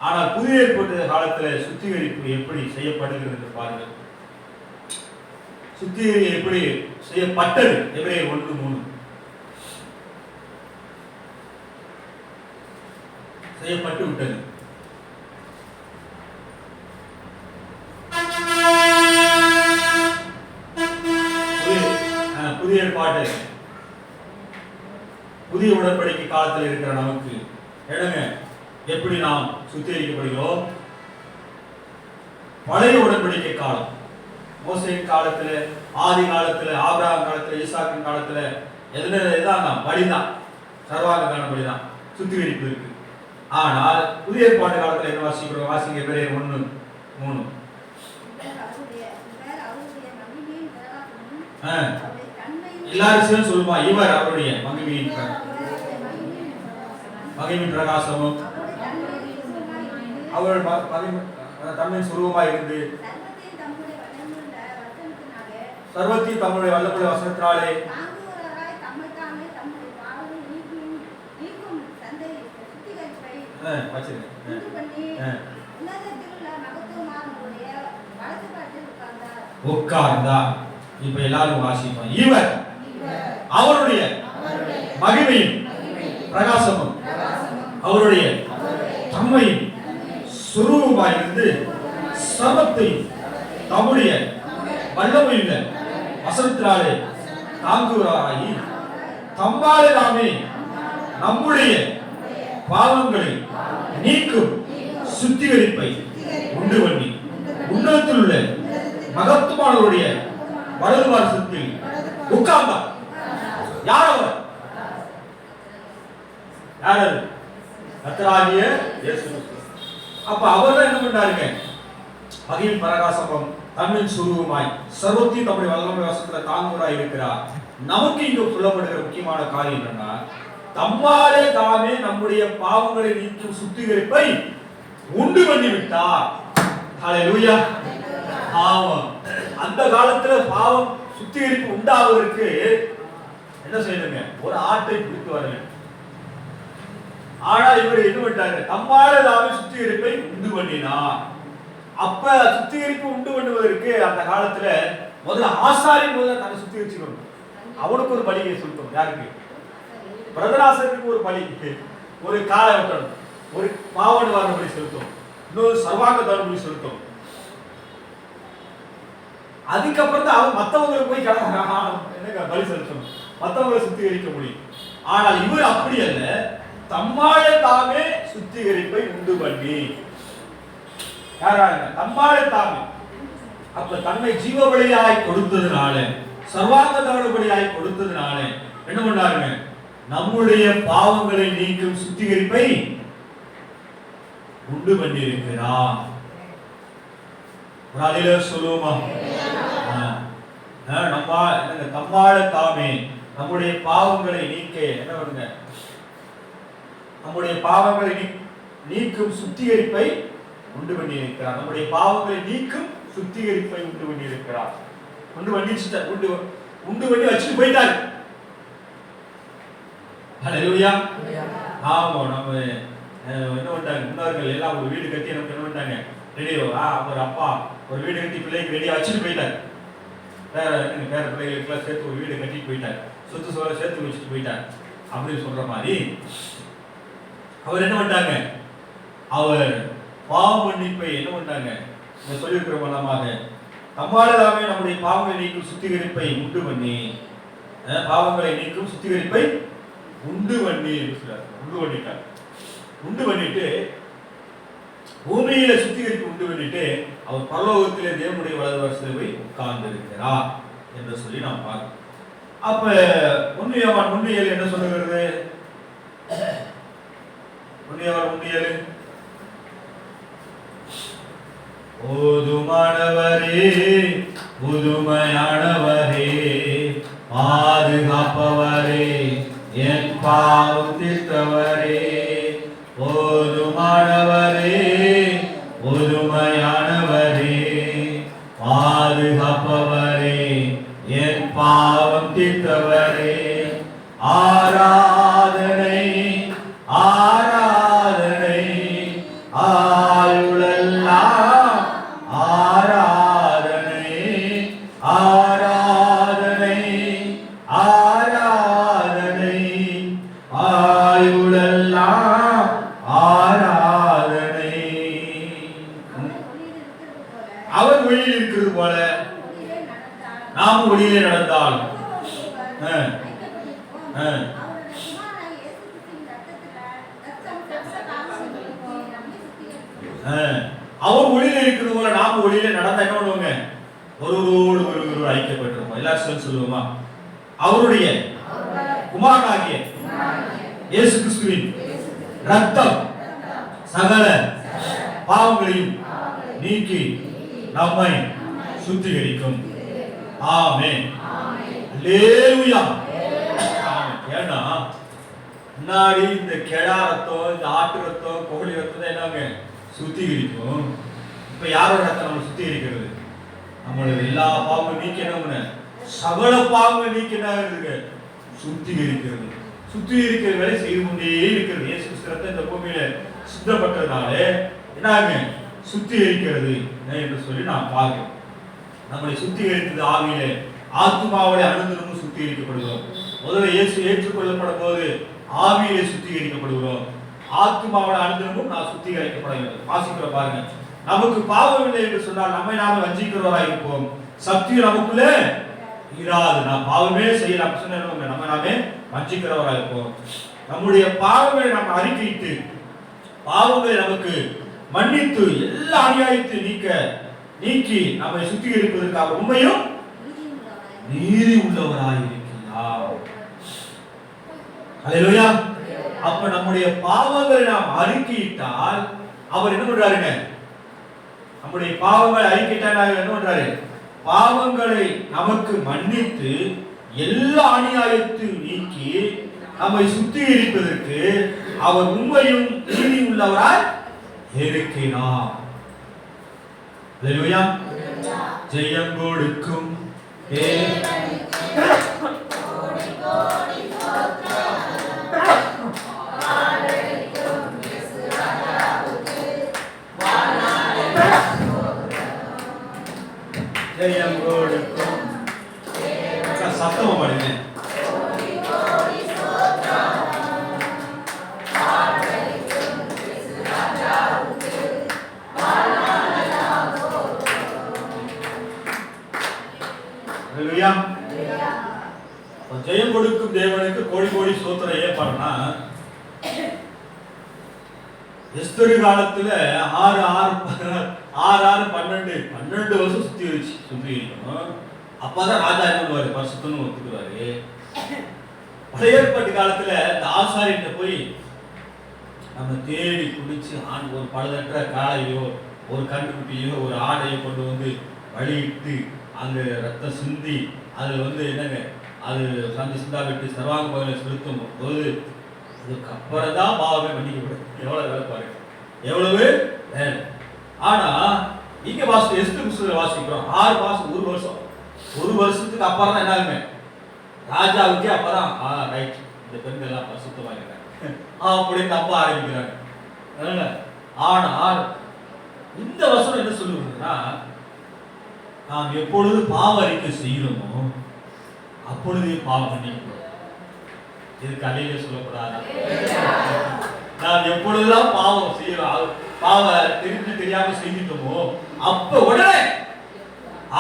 ஆனால் புதிய ஏற்பாட்டு காலத்தில் சுத்திகரிப்பு எப்படி செய்யப்படுகிறது பாருங்கள். சுத்திகரிப்பு எப்படி செய்யப்பட்டது? எபிரேயர் 1:3 செய்யப்பட்டு விட்டது. புதிய ஏற்பாட்டு புதிய உடன்படிக்கை காலத்தில் இருக்கிற நமக்கு என்னங்க, எப்படி நாம் சுத்திகரிக்கப்படுகிறோம்? பழைய உடன்படிக்கை காலம், மோசேயின் காலத்துல, ஆதி காலத்துல, ஆபிரகாம் காலத்துல, ஈசாக்கின் காலத்துல எதுதான் பலிதான், சர்வாங்க பலிதான், சுத்திகரிப்பு இருக்கு. ஆனால் புதிய ஏற்பாட்டு காலத்துல என்ன வாசிக்கிறோம்? வாசிங்க எபிரேயர் 1:3. எல்லாரும் சொல்லுமா, இவர் அவருடைய மகிமையின் பிரகாசமும் அவர் தம்மின் சுரூபமாய் இருந்து சர்வத்தையும் தம்முடைய வல்லமுள்ள வசனத்தினாலே உட்கார்ந்தார். இப்ப எல்லாரும் வாசிப்போம். இவர் அவருடைய மகிமையும் பிரகாசமும் அவருடைய தம்மையின் சுரூபமாயிருந்து சர்வத்தையும் தம்முடைய வல்லமையுள்ள வசனத்தினாலே தாங்குவராகி தம்மாலே தாமே நம்முடைய பாவங்களை நீக்கும் சுத்திகரிப்பை உண்டு பண்ணி உன்னதத்தில் உள்ள மகத்துவமானவருடைய வலது வாரசத்தில் உட்கார்ந்தார். யார் அவர்? யார் அது? கர்த்தராகிய இயேசு கிறிஸ்து. அப்ப அவர் என்ன பண்றாருங்க? மகிமையின் பிரகாசமும் தம்மின் சுரூபமாய் சர்வத்தையும் தம்முடைய வல்லமை வசனத்துல தாங்குவராய் இருக்கிறார். நமக்கு இங்கு சொல்லப்படுகிற முக்கியமான காரியம் என்னன்னா, தம்மாலே தாமே நம்முடைய பாவங்களை நீக்கும் சுத்திகரிப்பை உண்டு பண்ணி விட்டார். ஹல்லேலூயா. ஆமாம். அந்த காலத்துல பாவம் சுத்திகரிப்பு உண்டாவதற்கு என்ன செய்யணுங்க? ஒரு ஆட்டை பிடித்து வரல. ஆனா இவர் என்ன பண்ணிட்டாரு? தம்மாலே தாமே சுத்திகரிப்பை உண்டு பண்ணினார். அப்ப சுத்திகரிப்பு உண்டு பண்ணுவதற்கு அந்த காலத்துல முதல்ல ஆசாரின் முதல்ல தன்னை சுத்திகரிச்சுக்கணும். அவனுக்கு ஒரு பலியை சொல்லிட்டோம். யாருக்கு? பிரதராசனுக்கு ஒரு பலி, ஒரு காலை வெட்டணும், ஒரு பாவன வார பலி செலுத்தும், இன்னொரு சர்வாங்க தான பலி செலுத்தும். அதுக்கப்புறம் தான் அவன் மற்றவங்களுக்கு போய் என்ன பலி செலுத்தணும், மற்றவங்களை சுத்திகரிக்க முடியும். ஆனால் இவர் அப்படி அல்ல, தம்மாலே தாமே சுத்திகரிப்பை உண்டு பண்ணி. யாராங்க? தம்மாலே தாமே. அப்ப தன்னை ஜீவ பலியாய் கொடுத்ததுனால, சர்வாங்க தகன பலியாய் கொடுத்ததுனால என்ன பண்ணாருங்க? நம்முடைய பாவங்களை நீக்கும் சுத்திகரிப்பை உண்டு பண்ணி இருக்கிறார். சொல்லுவோமா? தம்மாலே தாமே நம்முடைய பாவங்களை நீக்க என்ன பண்ணுங்க? நம்முடைய பாவங்களை நீக்கும் சுத்திகரிப்பை உண்டு பண்ணி இருக்கிறார். நம்முடைய பாவங்களை நீக்கும் சுத்திகரிப்பை உண்டு பண்ணி இருக்கிறார். உண்டு பண்ணி வச்சுட்டு போயிட்டாரு. ஹல்லேலூயா. ஆமா. நம்ம என்ன பண்ணிட்டாங்க? முன்னோர்கள் எல்லாம் ஒரு வீடு கட்டி நமக்கு என்ன பண்ணிட்டாங்க? ரெடியோ ஒரு அப்பா ஒரு வீடு கட்டி பிள்ளைக்கு ரெடியா வச்சுட்டு போயிட்டாரு. பேர பிள்ளைகளுக்கெல்லாம் சேர்த்து ஒரு வீடு கட்டிட்டு போயிட்டார், சொத்து சோலை சேர்த்து வச்சுட்டு போயிட்டார் அப்படின்னு சொல்ற மாதிரி அவர் என்ன பண்ணிட்டாங்க, அவர் பாவ மன்னிப்பை என்ன பண்ணாங்க சொல்லியிருக்கிற மூலமாக தம்மாலே நம்முடைய பாவங்களை நீக்கும் சுத்திகரிப்பை உண்டு பண்ணி, பாவங்களை நீக்கும் சுத்திகரிப்பை உண்டு பண்ணி உண்டு பண்ணிட்டார். உண்டு பண்ணிட்டு பூமியில சுத்திகரிப்பு உண்டு பண்ணிட்டு அவர் பரலோகத்திலே தேவனுடைய வலது வருஷத்தில் போய் உட்கார்ந்து இருக்கிறார் என்று சொல்லி நாம் பார்க்கிறோம். அப்ப 1 யோவான் 1:7 என்ன சொல்லுகிறது? 1 யோவான் 1:7 போதுமானவரே புதுமையானவரே பாதுகாப்பவரே என் பாவம் தீர்த்தவரே, போதுமானவரே புதுமையானவரே பாதுகாப்பவரே என் பாவம் தீர்த்தவரே, ஆராதனை ஆராதனை ஆயுளெல்லாம் ஆராதனை ஆராதனை ஆராதனை ஆயுளெல்லாம் ஆராதனை. அவர் ஒளியில் இருக்கிறது போல நாம் ஒளியிலே நடந்தால் அவர் ஒளியில இருக்கிறது போல நாம ஒளியில நடந்தா என்ன பண்ணுவாங்க, ஒருவரோடு ஒருவர் ஐக்கியப்பட்டிருப்போம். எல்லாரும் சொல்லுவோமா, அவருடைய குமாரனாகிய இயேசு கிறிஸ்துவின் ரத்தம் சகல பாவங்களையும் நீக்கி நம்மை சுத்திகரிக்கும். ஆமென். அல்லேலூயா. ஏன்னா முன்னாடி இந்த கெடா ரத்தம், இந்த ஆட்டு ரத்தம், கோழி ரத்தம் என்னங்க சுத்திகரிக்கும். இப்ப யாரோட ரத்தம் நம்ம சுத்திகரிக்கிறது? நம்மளோட எல்லா பாவங்களும் நீக்கி என்ன, சகல பாவங்கள் நீக்கி என்ன இருக்கு, சுத்திகரிக்கிறது. சுத்திகரிக்கிற வேலை செய்து கொண்டே இருக்கிறது. இயேசு கிறிஸ்து ரத்தம் இந்த பூமியில சித்தப்பட்டதுனால என்னாங்க சுத்திகரிக்கிறது என்று சொல்லி நான் பார்க்கிறேன். நம்மளை சுத்திகரித்தது ஆவியிலே, ஆத்மாவோட அனுதினமும் சுத்திகரிக்கப்படுகிறோம். முதல்ல இயேசு ஏற்றுக்கொள்ளப்படும் போது ஆவியிலே சுத்திகரிக்கப்படுகிறோம், ஆத்மாவோட அனுதினமும் நான் சுத்திகரிக்கப்படுகிறது. வாசிக்கிற பாருங்க, நமக்கு பாவம் இல்லை என்று சொன்னால் நம்மை நாம வஞ்சிக்கிறவராக இருப்போம், சத்தியம் நமக்குள்ளே இராது. நான் பாவமே செய்யலாம் சொன்ன நம்ம நாமே வஞ்சிக்கிறவராக இருப்போம். நம்முடைய பாவங்களை நாம் அறிக்கையிட்டு பாவங்களை நமக்கு மன்னித்து எல்லா அநியாயத்தை நீக்கி நம்மை சுத்திகரிப்பதற்காக உண்மையும் நீதி உள்ளவராய் இருக்கிறார். அல்லேலூயா. அப்ப நம்முடைய பாவங்களை நாம் அறிக்கையிட்டால் அவர் என்ன பண்றாருங்க, நம்முடைய பாவங்களை அறிக்கையிட்டால் என்ன பண்றாரு, பாவங்களை நமக்கு மன்னித்து எல்லா அநியாயத்தையும் நீக்கி நம்மை சுத்திகரிப்பதற்கு அவர் உண்மையும் நீதி உள்ளவராய் இருக்கிறார். அல்லேலூயா. ஜெயம் கொடுக்கும் ஜெயம் கொடுக்கும் சத்தமா பாடுங்க. ஜெயம் கொடுக்கும் தேவனுக்கு கோடி கோடி ஸ்தோத்திரம். ஏன் பாருன்னா, எஸ்தரு காலத்துல 6-6-12 வருஷம் சுத்திகரிக்கணும். அப்பதான் ராஜா என்ன பண்ணுவாரு, பரிசுத்தம்னு ஒத்துக்குவாரு. பழைய ஏற்பாட்டு காலத்துல இந்த ஆசாரியத்தை போய் நம்ம தேடி குடிச்சு ஒரு பழுதற்ற காளையோ ஒரு கன்றுக்குட்டியோ ஒரு ஆடையோ கொண்டு வந்து வழியிட்டு அங்க ரத்தம் சிந்தி அதுல என்னங்க அது சிந்தா விட்டு சர்வாங்க பகுதியை செலுத்தும் போது அதுக்கு அப்புறம் தான் பாவமே மன்னிக்கப்படும். எவ்வளவு வேலை பாருங்க, எவ்வளவு வேலை. ஆனா இங்க எஸ்தர் புஸ்தகத்துல வாசிக்கிறோம் 6 மாசம் 1 வருஷத்துக்கு அப்புறம் தான் என்னாலுமே ராஜாவுக்கே அப்பதான் ரைட் இந்த பெண்கள் எல்லாம் பரிசுத்தமா இருக்காங்க அப்படின்னு நம்ப ஆரம்பிக்கிறாங்க. ஆனால் இந்த வசனம் என்ன சொல்லுதுன்னா, நாம் எப்பொழுது பாவ அறிக்கை செய்கிறோமோ அப்பொழுதே பாவம் மன்னிக்கப்படும். இதுக்கு அல்லேலூயா சொல்லக்கூடாதா? நாம் எப்பொழுதுதான் பாவம் செய்யறோம், பாவ தெரிஞ்சு தெரியாம செஞ்சிட்டோமோ அப்ப உடனே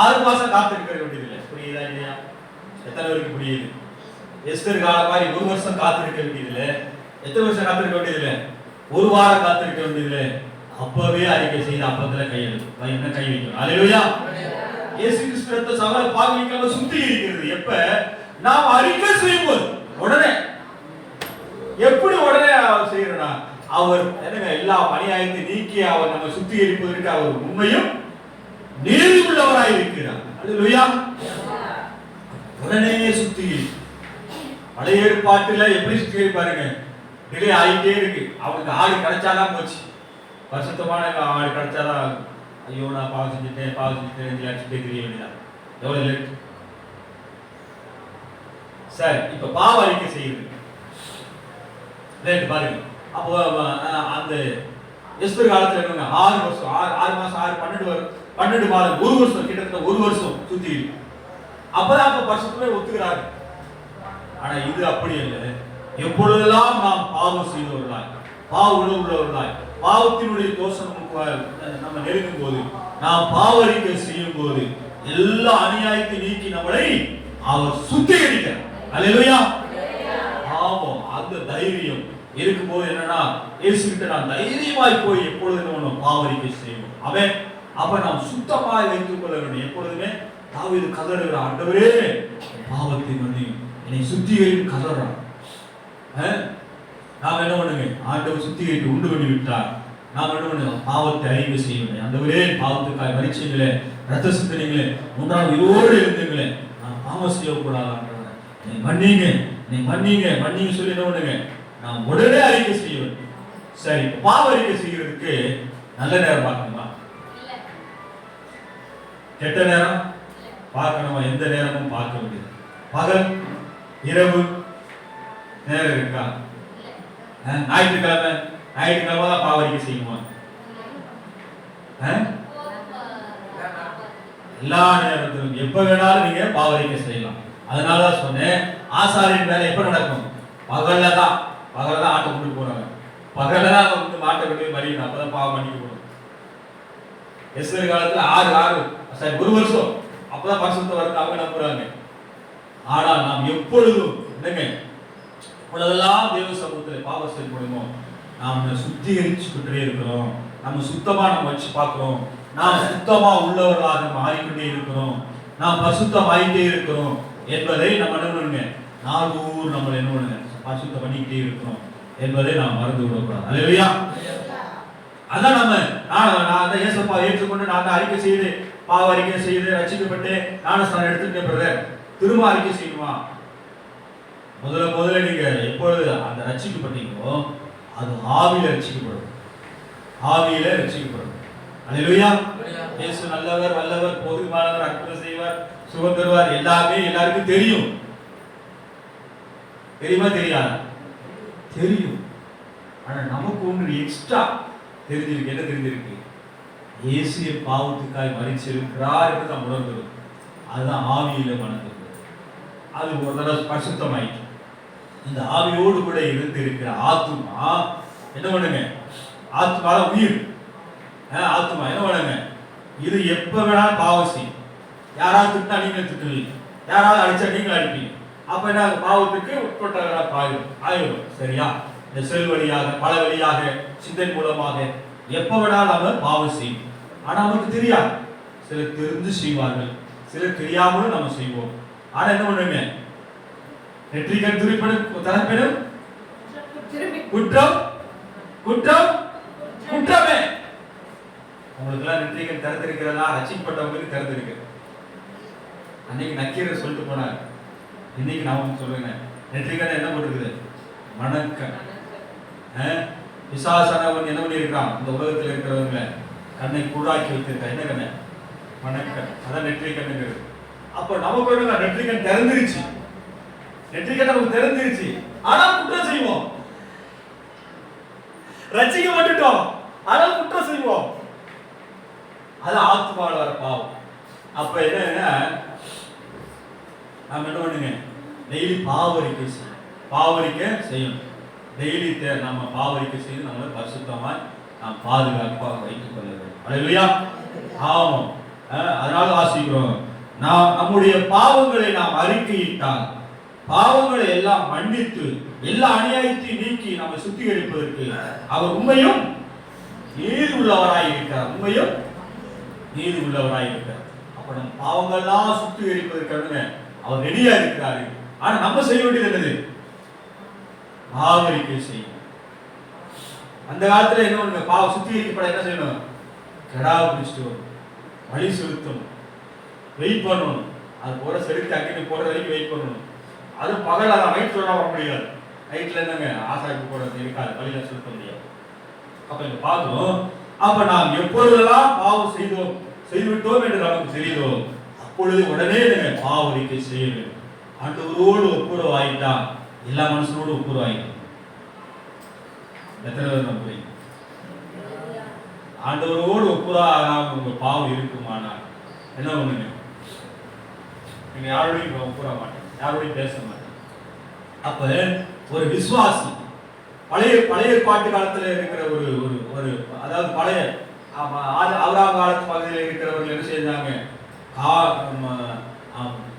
6 மாசம் காத்திருக்க வேண்டியதில்லை. புரியுதா இல்லையா? எத்தனை பேருக்கு புரியுது? எஸ்தர் கால மாதிரி 1 வருஷம் காத்திருக்க வேண்டியதில்லை. எத்தனை வருஷம் காத்திருக்க வேண்டியதில்லை? 1 வாரம் காத்திருக்க வேண்டியதில்லை. அப்பவே அறிக்கை செய்து அப்பத்துல கை வைக்கணும். அல்லேலூயா. இயேசு கிறிஸ்து ரத்த சகல பாவங்களை சுத்திகரிக்கிறது எப்ப? நாம் அறிக்கை செய்யும்போது உடனே. எப்படி உடனே செய்யறா? அவர் என்னங்க எல்லா அநியாயத்தை நீக்கி அவர் நம்ம சுத்திகரிப்பதற்கு அவர் உண்மையும் நீதி உள்ளவராய் இருக்கிறார். அல்லேலூயா. உடனே சுத்திகரி. பழைய ஏற்பாட்டுல எப்படி சுத்திகரிப்பாருங்க? டிலே ஆகிட்டே இருக்கு. அவனுக்கு ஆடு கிடைச்சாதான் போச்சு. பரிசுத்தமான ஆடு கிடைச்சாதான் ஐயோ நான் பாவம் செஞ்சுட்டேன் அடிச்சுட்டே தெரிய வேண்டியதான். எவ்வளவு லேட். சரி, இப்ப பாவ அறிக்கை செய்யுது லேட் பாருங்க. அப்போ அந்த எஸ்தர் காலத்துல என்னங்க 6 வருஷம் 6 மாசம் 12 மாதம் 1 வருஷம் கிட்டத்தட்ட 1 வருஷம் சுத்தி அப்பதான் அப்ப பரிசுத்தமே ஒத்துக்கிறாரு. ஆனா இது அப்படி இல்லை. எப்பொழுதெல்லாம் நாம் பாவம் செய்தவர்களாய் பாவ உணவுள்ளவர்களாய் பாவத்தினுடைய தோஷம் நம்ம நெருங்கும் போது நாம் பாவ அறிக்கை செய்யும் போது எல்லா அநியாயத்தை நீக்கி நம்மளை அவர் சுத்திகரிக்கிறார். அல்லேலூயா. பாவம் அந்த தைரியம் இருக்கும்போது என்னன்னா இயேசு கிட்ட நான் தைரியமாய் போய் எப்பொழுது நம்ம பாவ அறிக்கை செய்வோம். அவன் அப்ப நாம் சுத்தமாய் வைத்துக் கொள்ள வேண்டும். எப்பொழுதுமே தாவீது கதறுகிற ஆண்டவரே பாவத்தை மன்னியும் என்னை சுத்திகரித்து கதறான். நாம் என்ன பண்ணுங்க? ஆண்டவர் சுத்திகரித்து உண்டு பண்ணி விட்டார். நாம் என்ன பண்ணுங்க? பாவத்தை அறிக்கை செய்யணும். ஆண்டவரே பாவத்துக்காய் மரிச்சீங்களே, ரத்த சிந்தனைங்களே, 3ஆம் உயிரோடு இருந்தீங்களே, நான் பாவம் செய்யக்கூடாது ஆண்டவரே, நீ மன்னிங்க சொல்லி என்ன பண்ணுங்க? நாம் உடனே அறிக்கை செய்ய வேண்டும். சரி, பாவ அறிக்கை செய்யறதுக்கு நல்ல நேரம் பார்க்கணுமா? கெட்ட நேரம் பார்க்கணுமா? எந்த நேரமும் பார்க்க முடியாது. பகல் இரவு நேரம் இருக்கா? ஞாயிற்றுக்கிழமை தான் பாவ அறிக்கை செய்யுமா? எல்லா நேரத்திலும் எப்ப வேணாலும் நீங்க பாவ அறிக்கை செய்யலாம். அதனாலதான் சொன்னேன், ஆசாரியின் வேலை எப்ப நடக்கும்? பகல்லதான் ஆட்டை கொண்டு போறாங்க. பகல்லதான் வந்து மாட்டை கொண்டு மறியணும். அப்பதான் பாவம் மன்னிக்க போகணும். எஸ்தர் காலத்துல 1 வருஷம் அப்பதான் பரிசுத்தம் வருது அவங்க நம்புறாங்க. ஆனால் நாம் எப்பொழுதும் என்னங்க இப்பொழுதெல்லாம் தேவ சமூகத்தில் பாவ செயல்படுமோ நாம் சுத்திகரிச்சுக்கிட்டே இருக்கிறோம். நம்ம சுத்தமா நம்ம வச்சு பார்க்கிறோம். நாம் சுத்தமா உள்ளவர்களாக மாறிக்கொண்டே இருக்கிறோம். நாம் பரிசுத்தம் ஆகிட்டே இருக்கிறோம் என்பதை நம்ம என்ன பண்ணுங்க? நாளூர் நம்ம என்ன பண்ணுங்க? பரிசுத்தம் பண்ணிக்கிட்டே இருக்கிறோம் என்பதை நாம் மறந்து விடக்கூடாது. அல்லேலூயா. அதான் நம்ம நான் அந்த இயேசுப்பா ஏற்றுக்கொண்டு நான் அறிக்கை செய்து பாவ அறிக்கை செய்து ரட்சிக்கப்பட்டு ஞானஸ்நானம் எடுத்துட்டு திரும்ப அறிக்கை செய்யணுமா? முதல்ல நீங்க எப்பொழுது அந்த ரட்சிக்கப்பட்டீங்களோ அது ஆவியில ரட்சிக்கப்படும். அல்லேலூயா. இயேசு நல்லவர், வல்லவர், போதுமானவர், அற்புதம் செய்வார், சுகம் தருவார், எல்லாமே எல்லாருக்கும் தெரியும். தெரியுமா? தெரியாது? தெரியும். ஆனா நமக்கு ஒன்று எக்ஸ்ட்ரா தெரிஞ்சிருக்கு. என்ன தெரிஞ்சிருக்கு? இயேசு பாவத்துக்காய் மரிச்சிருக்கிறார் என்று நாம் உணர்ந்தோம். அதுதான் ஆவியில மனது. அது ஒரு தடவை பரிசுத்தமாயிற்று. இந்த ஆவியோடு கூட இருந்து இருக்கிற ஆத்துமா என்ன பண்ணுங்க? ஆத்மால உயிர். ஆத்மா என்ன பண்ணுங்க? இது எப்ப வேணாலும் பாவம் செய்யும். யாராவது திட்டா நீங்க திட்டுவீங்க, யாராவது அடிச்சா நீங்க அடிப்பீங்க. அப்ப என்ன? பாவத்துக்கு உட்பட்டவர்களா ஆயிரும். சரியா? இந்த செல் வழியாக பல வழியாக சிந்தனை மூலமாக எப்ப வேணாலும் நம்ம பாவம் செய்யும். ஆனா நமக்கு தெரியாது. சிலர் தெரிந்து செய்வார்கள், சிலர் தெரியாமலும் நம்ம செய்வோம். ஆனா என்ன பண்ணுங்க? நெற்றிக்கண் துரிப்படும் தரப்பெனும் குற்றமே. உங்களுக்கு எல்லாம் நெற்றிக்கண் திறந்திருக்கிறதா? ரட்சிக்கப்பட்டவங்களுக்கு திறந்திருக்கிறது. அன்னைக்கு நக்கீரர் சொல்லிட்டு போனார். இன்னைக்கு நான் சொல்லுங்க, நெற்றிக்கண் என்ன போட்டுருக்குது? மணக்கண். பிசாசானவன் என்ன பண்ணி இருக்கான்? இந்த உலகத்தில் இருக்கிறவங்க கண்ணை கூடாக்கி வைத்திருக்க. என்ன கண்ணை? மணக்கண். அதான் நெற்றிக்கண்ணுங்கிறது. அப்ப நமக்கு நெற்றிக்கண் திறந்துருச்சு. நெற்றிக்கண் நமக்கு திறந்துருச்சு. ஆனா குற்றம் செய்வோம். ரட்சிக்கப்பட்டுட்டோம், ஆனால் குற்றம் செய்வோம். அது ஆத்மாவில் வர பாவம். அப்ப என்னன்னா நாம என்ன பண்ணுங்க, டெய்லி பாவரிக்கை செய்யணும். பாவரிக்கை செய்யணும் டெய்லி. நம்ம பாவரிக்கை செய்து நம்மளை பரிசுத்தமாய் நாம் பாதுகாப்பாக வைத்துக் கொள்ள வேண்டும். அல்லேலூயா. ஆமாம். அதனால வாசிக்கிறோம், நம்முடைய பாவங்களை நாம் அறிக்கையிட்டால் பாவங்களை எல்லாம் மன்னித்து எல்லா அநியாயத்தையும் நீக்கி நம்ம சுத்திகரிப்பதற்கு அவர் உண்மையும் நீதி உள்ளவராய் இருக்கிறார். உண்மையும் நீதி உள்ளவராய் இருக்கிறார். அப்ப நம்ம பாவங்கள்லாம் சுத்திகரிப்பதற்கு அவர் ரெடியா இருக்கிறாரு. ஆனா நம்ம செய்ய வேண்டியது என்னது? பாவரிக்கை செய்யணும். அந்த காலத்துல என்ன பண்ணுங்க, பாவ சுத்திகரிக்கப்பட என்ன செய்யணும்? கெடா பிடிச்சிட்டு வரும், வழி செலுத்தணும், வெயிட் பண்ணணும். அது போற செலுத்தி அக்கிட்டு போற வரைக்கும் வெயிட் பண்ணணும். அது பகல் நைட் சொல்ல வர முடியாது. நைட்ல என்னங்க ஆசாய்க்கு போறது இருக்காது, வழியில செலுத்த முடியாது. அப்ப இங்க பார்க்கணும், அப்ப நாம் எப்பொழுதெல்லாம் பாவம் செய்துவிட்டோம் என்று நமக்கு தெரியுதோ அப்பொழுது உடனே பாவரிக்கை செய்ய வேண்டும். ஆண்டவரோடு ஒப்புரவாயிட்டா எல்லா மனுஷனோடு ஒப்புரவாயிட்டோம். எத்தனை பேர் நம்ம புரியும்? ஆண்டவரோடு ஒப்புரவாகாம உங்க பாவம் இருக்குமானால் என்ன பண்ணுங்க, நீங்க யாரோடையும் ஒப்புரவ மாட்டேன், யாரோடையும் பேச மாட்டேன். அப்ப ஒரு விசுவாசி பழைய பாட்டு காலத்துல இருக்கிற ஒரு அதாவது பழைய ஆபிரகாம் காலத்து பகுதியில் இருக்கிறவர்கள் என்ன செய்தாங்க,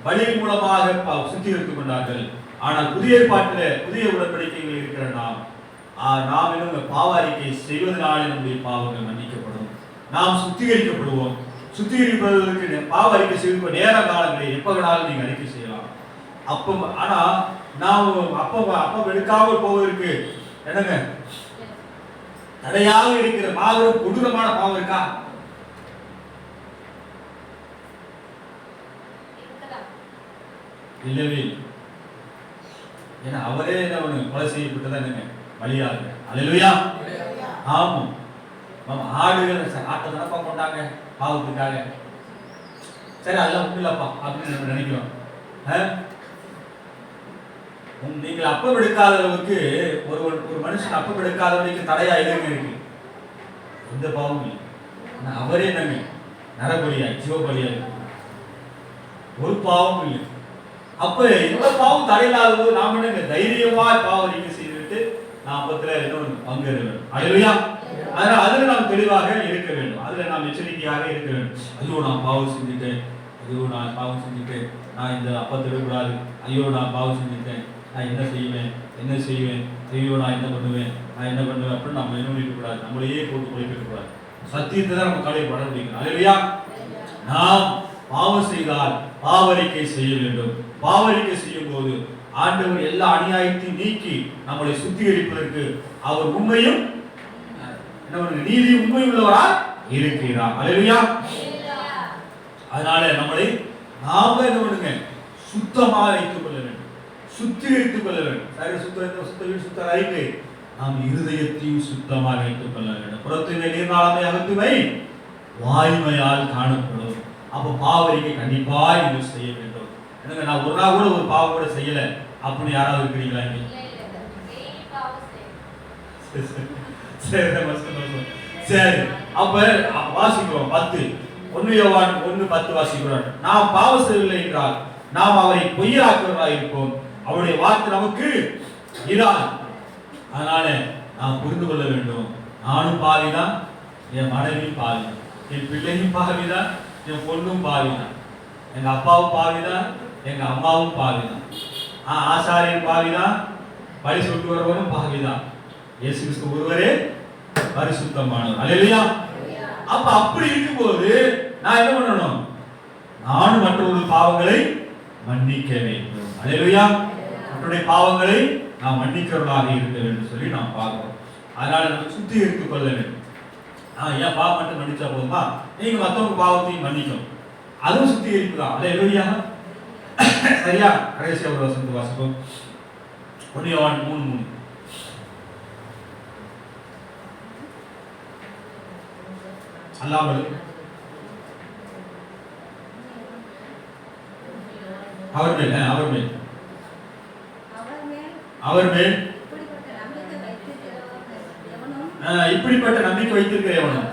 பலியின் மூலமாக சுத்திகரித்துக் கொண்டார்கள். ஆனால் புதிய பாட்டில் புதிய உடன்படிக்கைகள் இருக்கிற நாம் என்ன பாவரிக்கை செய்வதனாலே நம்முடைய பாவங்கள் மன்னிக்கப்படும், நாம் சுத்திகரிக்கப்படுவோம். சுத்திகரிப்பதற்கு பாவரிக்கை செய்வது நேர காலங்களில் எப்ப வேணாலும் நீங்க அறிக்கை செய்யலாம். அப்ப ஆனா நாம் அப்ப எடுக்காமல் போவதற்கு என்னங்க தடையாக இருக்கிற மாபெரும் கொடூரமான பாவம் இருக்கா? இல்லவே. ஏன்னா அவரே என்ன கொலை செய்யப்பட்டதா என்னங்க பலியாக. அல்லேலூயா. ஆமாம். ஆடுகள் ஆட்டை தானப்பா கொண்டாங்க பாவத்துக்காக. சரி அதெல்லாம் ஒண்ணுலப்பா அப்படின்னு நம்ம நினைக்கிறோம். நீங்கள் அப்பம் எடுக்காத அளவுக்கு ஒரு மனுஷன் அப்பம் எடுக்காதவனுக்கு தடையா எதுங்க இருக்கு? எந்த பாவமும் இல்லை. அவரே நாங்க நரபலியா ஜீவபலியா ஒரு பாவமும் இல்லை. அப்ப எந்த பாவம் தடையில்லாத போது நாம் என்ன தைரியமா பாவரிக்கை செய்துவிட்டு நாம் என்ன பங்கு வேண்டும். அல்லேலூயா. அதனால அதுல நாம் தெளிவாக இருக்க வேண்டும், அதுல நாம் எச்சரிக்கையாக இருக்க வேண்டும். ஐயோ நான் பாவம் செஞ்சுட்டேன், ஐயோ நான் பாவம் செஞ்சுட்டேன், நான் இந்த அப்பத்தை எடுக்கூடாது, ஐயோ நான் பாவம் செஞ்சுட்டேன், நான் என்ன செய்வேன், ஐயோ நான் என்ன பண்ணுவேன் அப்படின்னு நம்ம என்ன பண்ணிக்க கூடாது, நம்மளையே போட்டு குறைக்க கூடாது. சத்தியத்தை தான் நம்ம கடையை பட முடியும். அல்லேலூயா. நாம் பாவம் செய்தால் பாவரிக்கை செய்ய வேண்டும். பாவரிக்கை செய்யும் போது ஆண்டவர் எல்லா அநியாயத்தையும் நீக்கி நம்மளை சுத்திகரிப்பதற்கு அவர் உண்மையும் நீதி உண்மை உள்ளவரா இருக்கிறார். அல்லேலூயா. அதனால நம்மளை நாம என்ன பண்ணுங்க, சுத்தமாக வைத்துக் கொள்ள வேண்டும், சுத்திகரித்துக் கொள்ள வேண்டும். சுத்தம் அறிக்கை நாம் இருதயத்தையும் சுத்தமாக வைத்துக் கொள்ள வேண்டும். புறத்துமை நீர்நாளமை அகத்துமை வாய்மையால் காணப்படும். அப்ப பாவரிக்கை கண்டிப்பா நீங்கள் செய்ய வேண்டும். எனக்கு நான் ஒரு நாள் கூட ஒரு பாவம் கூட செய்யல அப்படின்னு யாராவது இருக்கிறீங்களா? சரி, அப்ப வாசிக்கிறோம் 1 யோவான் 1:10 வாசிக்கிறோம். நாம் பாவம் செய்யவில்லை என்றால் நாம் அவரை பொய்யாக்குவதாக இருப்போம், அவருடைய வார்த்தை நமக்கு இராது. அதனால நாம் புரிந்து கொள்ள வேண்டும், நானும் பாவிதான், என் மனைவி பாவிதான், என் பிள்ளையும் பாவிதான், என் பொண்ணும் பாவிதான், எங்க அப்பாவும் பாவிதான், எங்க அம்மாவும் பாவிதான், ஆசாரியன் பாவிதான், பலி சொல்லிட்டு வருவனும் பாவிதான், இயேசு கிறிஸ்து ஒருவரே பரிசுத்தமானவர். அல்லேலூயா. அப்ப அப்படி இருக்கும்போது நான் என்ன பண்ணணும்? நானும் மற்றவர்கள் பாவங்களை மன்னிக்க வேண்டும். அல்லேலூயா. மற்றவருடைய பாவங்களை நாம் மன்னிக்கிறவர்களாக இருக்க வேண்டும் சொல்லி நாம் பார்க்கிறோம். அதனால நம்ம சுத்திகரித்துக் கொள்ள வேண்டும். ஏன் பாவம் மட்டும் மன்னிச்சா போதுமா? நீங்க மற்றவங்க பாவத்தையும் மன்னிக்கணும், அதுவும் சுத்திகரிப்பு தான். அல்லேலூயா. சரியா? கடைசியா ஒரு வசனத்தை வாசிப்போம். 1 யோவான் 3:3. அல்லாமல் அவர் மேல் இப்படிப்பட்ட நம்பிக்கை வைத்திருக்கிற எவனும்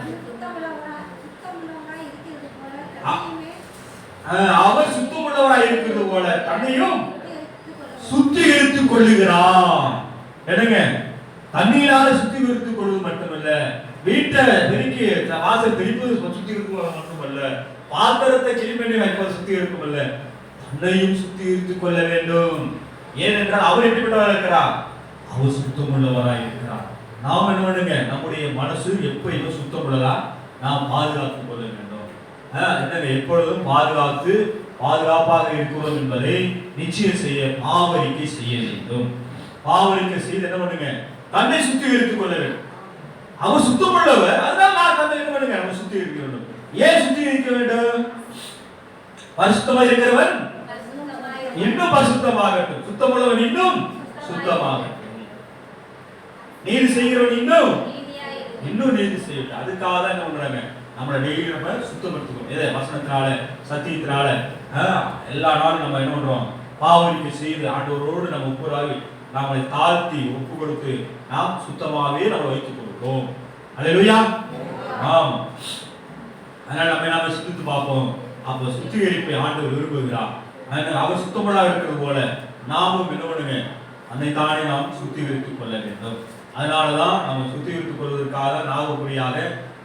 அவர் சுத்தமுள்ளவராய் இருக்கிறது போல தன்னையும் சுத்திகரித்துக் கொள்ளுகிறான். என்னங்க, தண்ணீரால சுத்திகரித்துக் கொள்வது மட்டுமல்ல, வீட்டை பெருக்கி வாசல் தெளிப்பது சுத்திகரித்துக் மட்டுமல்ல, பாத்திரத்தை கிளீன் பண்ணி வைப்பது சுத்திகரிக்குமல்ல, தன்னையும் சுத்திகரித்துக் கொள்ள வேண்டும். ஏனென்றால் அவர் எப்படிப்பட்டவராக இருக்கிறார்? அவர் சுத்தமுள்ளவராய் இருக்கிறார். நாம் என்ன பண்ணுங்க, நம்முடைய மனசு எப்பயுமே சுத்தமுள்ளதா நாம் பாதுகாத்துக் கொள்ள வேண்டும். என்னங்க, எப்பொழுதும் பாதுகாப்பாக இருக்கிறோம் என்பதை நிச்சயம் செய்ய பாவரிக்கை செய்ய வேண்டும். பாவரிக்கை செய்து என்ன பண்ணுங்க, தன்னை சுத்திகரித்துக் கொள்ள வேண்டும். அவர் சுத்தமுள்ளவர், அதனால நான் தன்னை என்ன பண்ணுங்க, நம்ம சுத்திகரிக்க வேண்டும். ஏன் சுத்திகரிக்க வேண்டும்? பரிசுத்தமாக இருக்கிறவன் இன்னும் பரிசுத்தமாகட்டும், சுத்தமுள்ளவன் இன்னும் சுத்தமாகட்டும், நீதி செய்கிறவன் இன்னும் நீதி செய்யட்டும். அதுக்காக தான் என்ன பண்றாங்க, நம்மளை டெய்லி நம்ம சுத்தப்படுத்திக்கணும். எதை? வசனத்தினால, சத்தியத்தினால. எல்லா நாளும் நம்ம என்ன பண்றோம், பாவரிக்கை செய்து ஆண்டவரோடு நம்ம ஒப்புராகி நம்மளை தாழ்த்தி ஒப்பு கொடுத்து நாம் சுத்தமாகவே நம்ம வைத்துக் கொடுக்கிறோம். அல்லேலூயா. ஆம். அதனால நம்ம சிந்தித்து பார்ப்போம். அப்ப சுத்திகரிப்பை ஆண்டவர் விரும்புகிறார். அவர் சுத்தமுள்ளதாக இருக்கிறது போல நாமும் என்ன பண்ணுங்க, அன்னைத்தானே நாம் சுத்திகரித்துக் கொள்ள வேண்டும். அதனாலதான் நம்ம சுத்திகரித்துக் கொள்வதற்காக நாவுக்குரியாக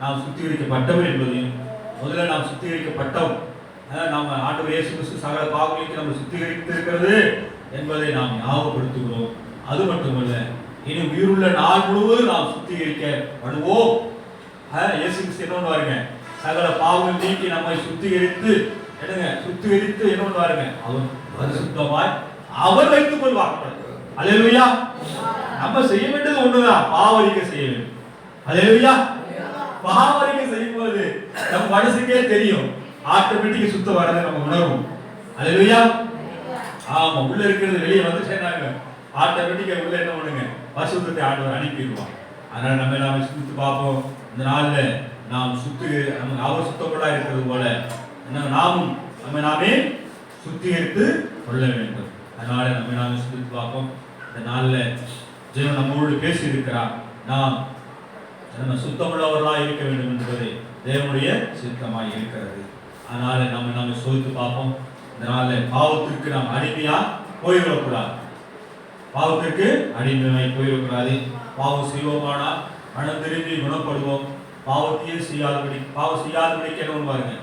நாம் சுத்திகரிக்கப்பட்டவர் என்பதையும், முதல்ல நாம் சுத்திகரிக்கப்பட்டோம், நாம் ஆண்டவர் இயேசு கிறிஸ்து சகல பாவங்களுக்கு நம்ம சுத்திகரித்து இருக்கிறது என்பதை நாம் ஞாபகப்படுத்துகிறோம். அது மட்டுமல்ல, இனி உயிருள்ள நாள் முழுவதும் நாம் சுத்திகரிக்கப்படுவோம். இயேசு கிறிஸ்து என்ன பண்ணுவாருங்க, சகல பாவங்கள் நீக்கி நம்மை சுத்திகரித்து என்ன பண்ணுவாருங்க, அவர் பரிசுத்தமாய் அவர் வைத்துக் கொள்வார். அல்லேலூயா. நம்ம செய்ய வேண்டியது ஒண்ணுதான், பாவரிக்கை செய்ய வேண்டும். அல்லேலூயா. பாவரிக்கை செய்யும் போது நம்ம மனசுக்கே தெரியும், ஆட்டோமேட்டிக்கா சுத்தம் வரதை நம்ம உணர்வோம். அல்லேலூயா. ஆமா, உள்ள இருக்கிறது வெளியே வந்துட்டேனாங்க, ஆட்டோமேட்டிக்கா உள்ள என்ன பண்ணுங்க, பரிசுத்தத்தை ஆண்டவர் அனுப்பிடுவார். அதனால நம்ம சுத்தி பார்ப்போம். இந்த நாள்ல நாம் அவர் சுத்தப்படா இருக்கிறது போல நாமும் நாமே சுத்திகரித்து கொள்ள வேண்டும். அதனால நாமே சுத்தி பார்ப்போம். இந்த நாள்ல ஜெயம் நம்மோடு பேசி இருக்கிறார். நாம் நம்ம சுத்தமுள்ளவர்களாக இருக்க வேண்டும் என்பது தேவனுடைய சித்தமாய் இருக்கிறது. அதனால நம்ம சோதித்து பார்ப்போம். இந்த நாள்ல பாவத்திற்கு நாம் அடிமையா போய்விடக்கூடாது. பாவத்திற்கு அடிமையாய் போய்விடக்கூடாது. பாவம் செய்வோமானால் மனம் திரும்பி குணப்படுவோம். பாவத்தையே பாவம் செய்யாதபடிக்கு என்ன பாருங்க,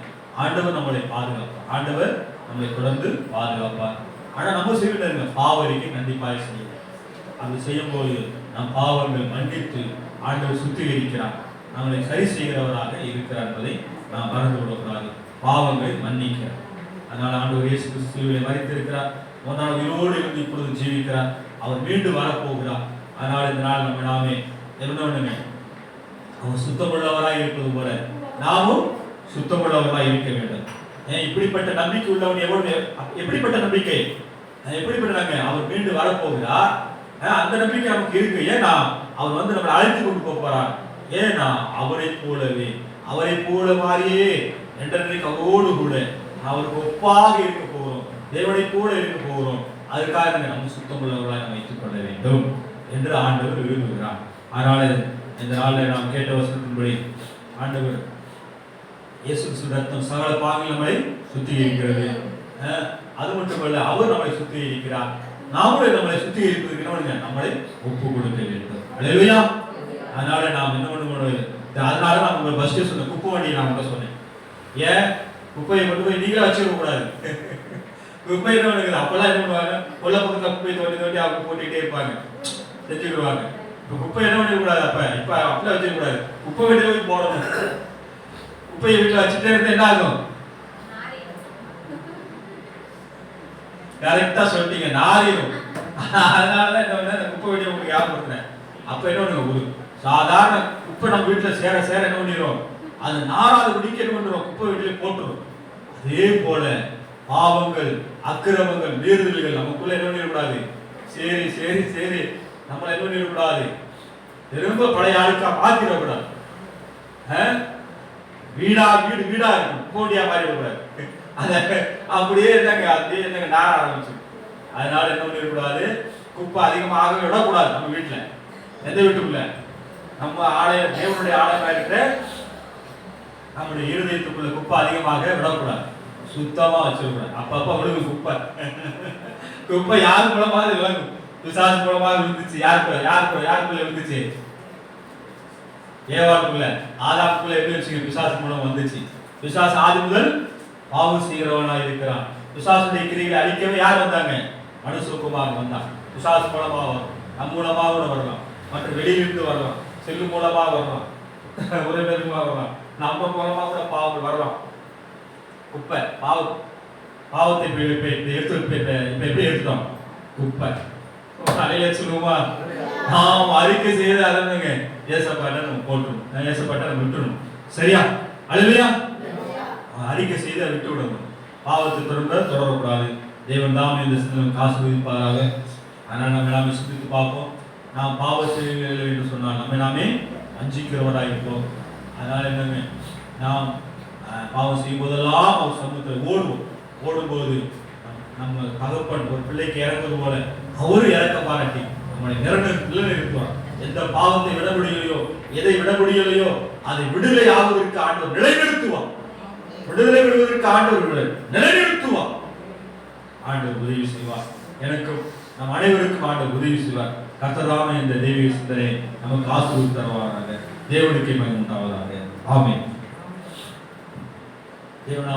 ஆண்டவர் நம்மளை பாதுகாப்பார். ஆண்டவர் நம்மளை தொடர்ந்து பாதுகாப்பார். ஆனா நம்ம செய்ய பாவரிக்கை கண்டிப்பாக செய்யும். அது செய்யும் போது நம் பாவங்கள் மன்னித்து ஆண்டவர் சுத்திகரிக்கிறார், நம்மளை சரி செய்கிறவராக இருக்கிறார் என்பதை நாம் மறந்து விடக்கூடாது. பாவங்களை மன்னிக்கிறார். அதனால ஆண்டவர் இயேசு கிறிஸ்துவை மரித்திருக்கிறார், முதல் உயிரோடு இருந்து இப்பொழுது ஜீவிக்கிறார், அவர் மீண்டும் வரப்போகிறார். அதனால இந்த நாள் நாமே என்ன அவர் சுத்தமுள்ளவராய் இருப்பது போல நாமும் சுத்தமுள்ளவராய் இருக்க வேண்டும். இப்படிப்பட்ட நம்பிக்கை உள்ளவன் எப்படிப்பட்ட நம்பிக்கை, எப்படிப்பட்ட அவர் மீண்டும் வரப்போகிறார், அந்த நம்பிக்கை நமக்கு இருக்கு. ஏன்னா அவர் நம்மளை அழைத்து கொண்டு போறார். ஏன்னா அவரை போல மாதிரியே என்றைக்கு அவரோடு கூட அவருக்கு ஒப்பாக இருக்க போகிறோம், தேவனை கூட இருக்க போகிறோம். அதுக்காக நம்ம சுத்தமுள்ளவர்களாக நம்ம வைத்துக் கொள்ள வேண்டும் என்று ஆண்டவர் விரும்புகிறார். அதனால இந்த நாளில் நாம் கேட்ட வசனத்தின்படி ஆண்டவர் இயேசு கிறிஸ்து ரத்தம் சகல பாவங்களை நம்மளை சுத்திகரிக்கிறது. அது மட்டுமல்ல, அவர் நம்மளை சுத்திகரிக்கிறார். நாமளே நம்மளை சுத்திகரிப்பதற்கு நம்மளை ஒப்பு கொடுக்க வேண்டும். அல்லேலூயா. அதனால நாம் என்ன பண்ணுவோம், அதனால நான் உங்க பஸ் சொன்ன குப்பை வண்டியை நான் உங்க சொன்னேன். ஏன் குப்பையை கொண்டு போய் நீங்களே வச்சிருக்க கூடாது. குப்பை என்ன பண்ணுறது, அப்பெல்லாம் என்ன பண்ணுவாங்க, கொல்ல பக்கத்துல குப்பையை தோண்டி அவங்க போட்டுக்கிட்டே இருப்பாங்க, செஞ்சுக்கிடுவாங்க. இப்போ குப்பை என்ன பண்ணக்கூடாது, இப்போ அப்படியே வச்சிடக்கூடாது, குப்பை வீட்டில் போய் போடணும். குப்பையை வீட்டில் வச்சுட்டே இருந்தா என்ன ஆகும், கரெக்டா சொல்லிட்டீங்க, நாரிடும். அதனாலதான் என்ன குப்பை வீட்டை உங்களுக்கு ஞாபகப்படுத்துறேன். அப்ப என்ன பண்ணுங்க, ஒரு சாதாரண குப்பை நம்ம வீட்டுல சேர என்ன பண்ணிடும், அது நாராது குடிக்க என்ன பண்ணுறோம், குப்பை வீட்டிலே போட்டுரும். அதே போல பாவங்கள், அக்கிரமங்கள், மீறுதல்கள் நமக்குள்ள என்ன பண்ணிடக்கூடாது, சரி நம்மள என்ன பண்ணிடக்கூடாது, திரும்ப பழைய ஆளுக்கா மாத்திடக்கூடாது. வீடா இருக்கணும், போட்டியா மாறிடக்கூடாது. அப்படியே என்னங்க நார ஆரம்பிச்சு. அதனால என்ன பண்ணிடக்கூடாது, குப்பை அதிகமாக விடக்கூடாது. நம்ம வீட்டுல எந்த வீட்டுக்குள்ள, நம்ம ஆலயம், தேவனுடைய ஆலயமா இருக்கிற நம்முடைய இருதயத்துக்குள்ள குப்பை அதிகமாக விடக்கூடாது. சுத்தமா வச்சிருக்கூடாது. அப்பப்ப விழுகு குப்பை. குப்பை யார் மூலமா விளங்கும்? பிசாசு மூலமா விழுந்துச்சு. யாருக்குள்ள விழுந்துச்சு? ஏவாளுக்குள்ள, ஆதாமுக்குள்ள எப்படி வச்சுங்க? பிசாசு மூலம் வந்துச்சு. பிசாசு ஆதி முதல் பாவம் செய்கிறவனா இருக்கிறான். பிசாசுடைய கிரிகளை அழிக்கவே யார் வந்தாங்க? மனுஷகுமாரன் வந்தான். பிசாசு மூலமா வரும், நம் மூலமா கூட வரலாம், மற்ற வெளியிலிருந்து வரலாம், செல்லு மூலமா வரலாம், உறவினர் மூலமா வரலாம், நம்ம மூலமா கூட பாவம் வரலாம். குப்பை பாவத்தை எப்படி எடுத்தோம்? குப்பை. அலையில சொல்லுவோமா? நாம் அறிக்கை செய்து அதனுங்க ஏசப்பாட்ட நம்ம போட்டுரும், ஏசப்பாட்ட நம்ம விட்டுணும். சரியா? அல்லேலூயா. அறிக்கை செய்து அதை விட்டு விடணும். பாவத்தை தொடரக்கூடாது. தேவன் தாம் இந்த சிந்தனை ஆசீர்வதிப்பாராக. அதனால் நம்ம எல்லாமே சிந்தித்து பார்ப்போம். நாம் பாவ செய்யவில்லை என்று சொன்னால் நம்ம எல்லாமே வஞ்சிக்கிறவராக இருப்போம். அதனால் என்னங்க, நாம் பாவம் செய்யும் போதெல்லாம் அவர் சமூகத்தில் ஓடும்போது நம்ம தகப்பன் ஒரு பிள்ளைக்கு இறங்குவது போல அவரு இறக்க பாராட்டி நம்முடைய நிலைநிறுத்துவார். எந்த பாவத்தை விட முடியலையோ, எதை விட முடியலையோ அதை விடுதலை ஆகுவதற்கு ஆண்டவர் நிலைநிறுத்துவார். விடுதலை விடுவதற்கு ஆண்டவர் நிலைநிறுத்துவார். ஆண்டவர் உதவி செய்வார். எனக்கும் நம் அனைவருக்கும் ஆண்டவர் உதவி செய்வார். கர்த்தராமே இந்த தெய்வீக சிந்தனை நமக்கு ஆசீர்வாதம் தருவாராக. தேவனுக்கு மகிமை உண்டாவதாக. ஆமென். தேவனா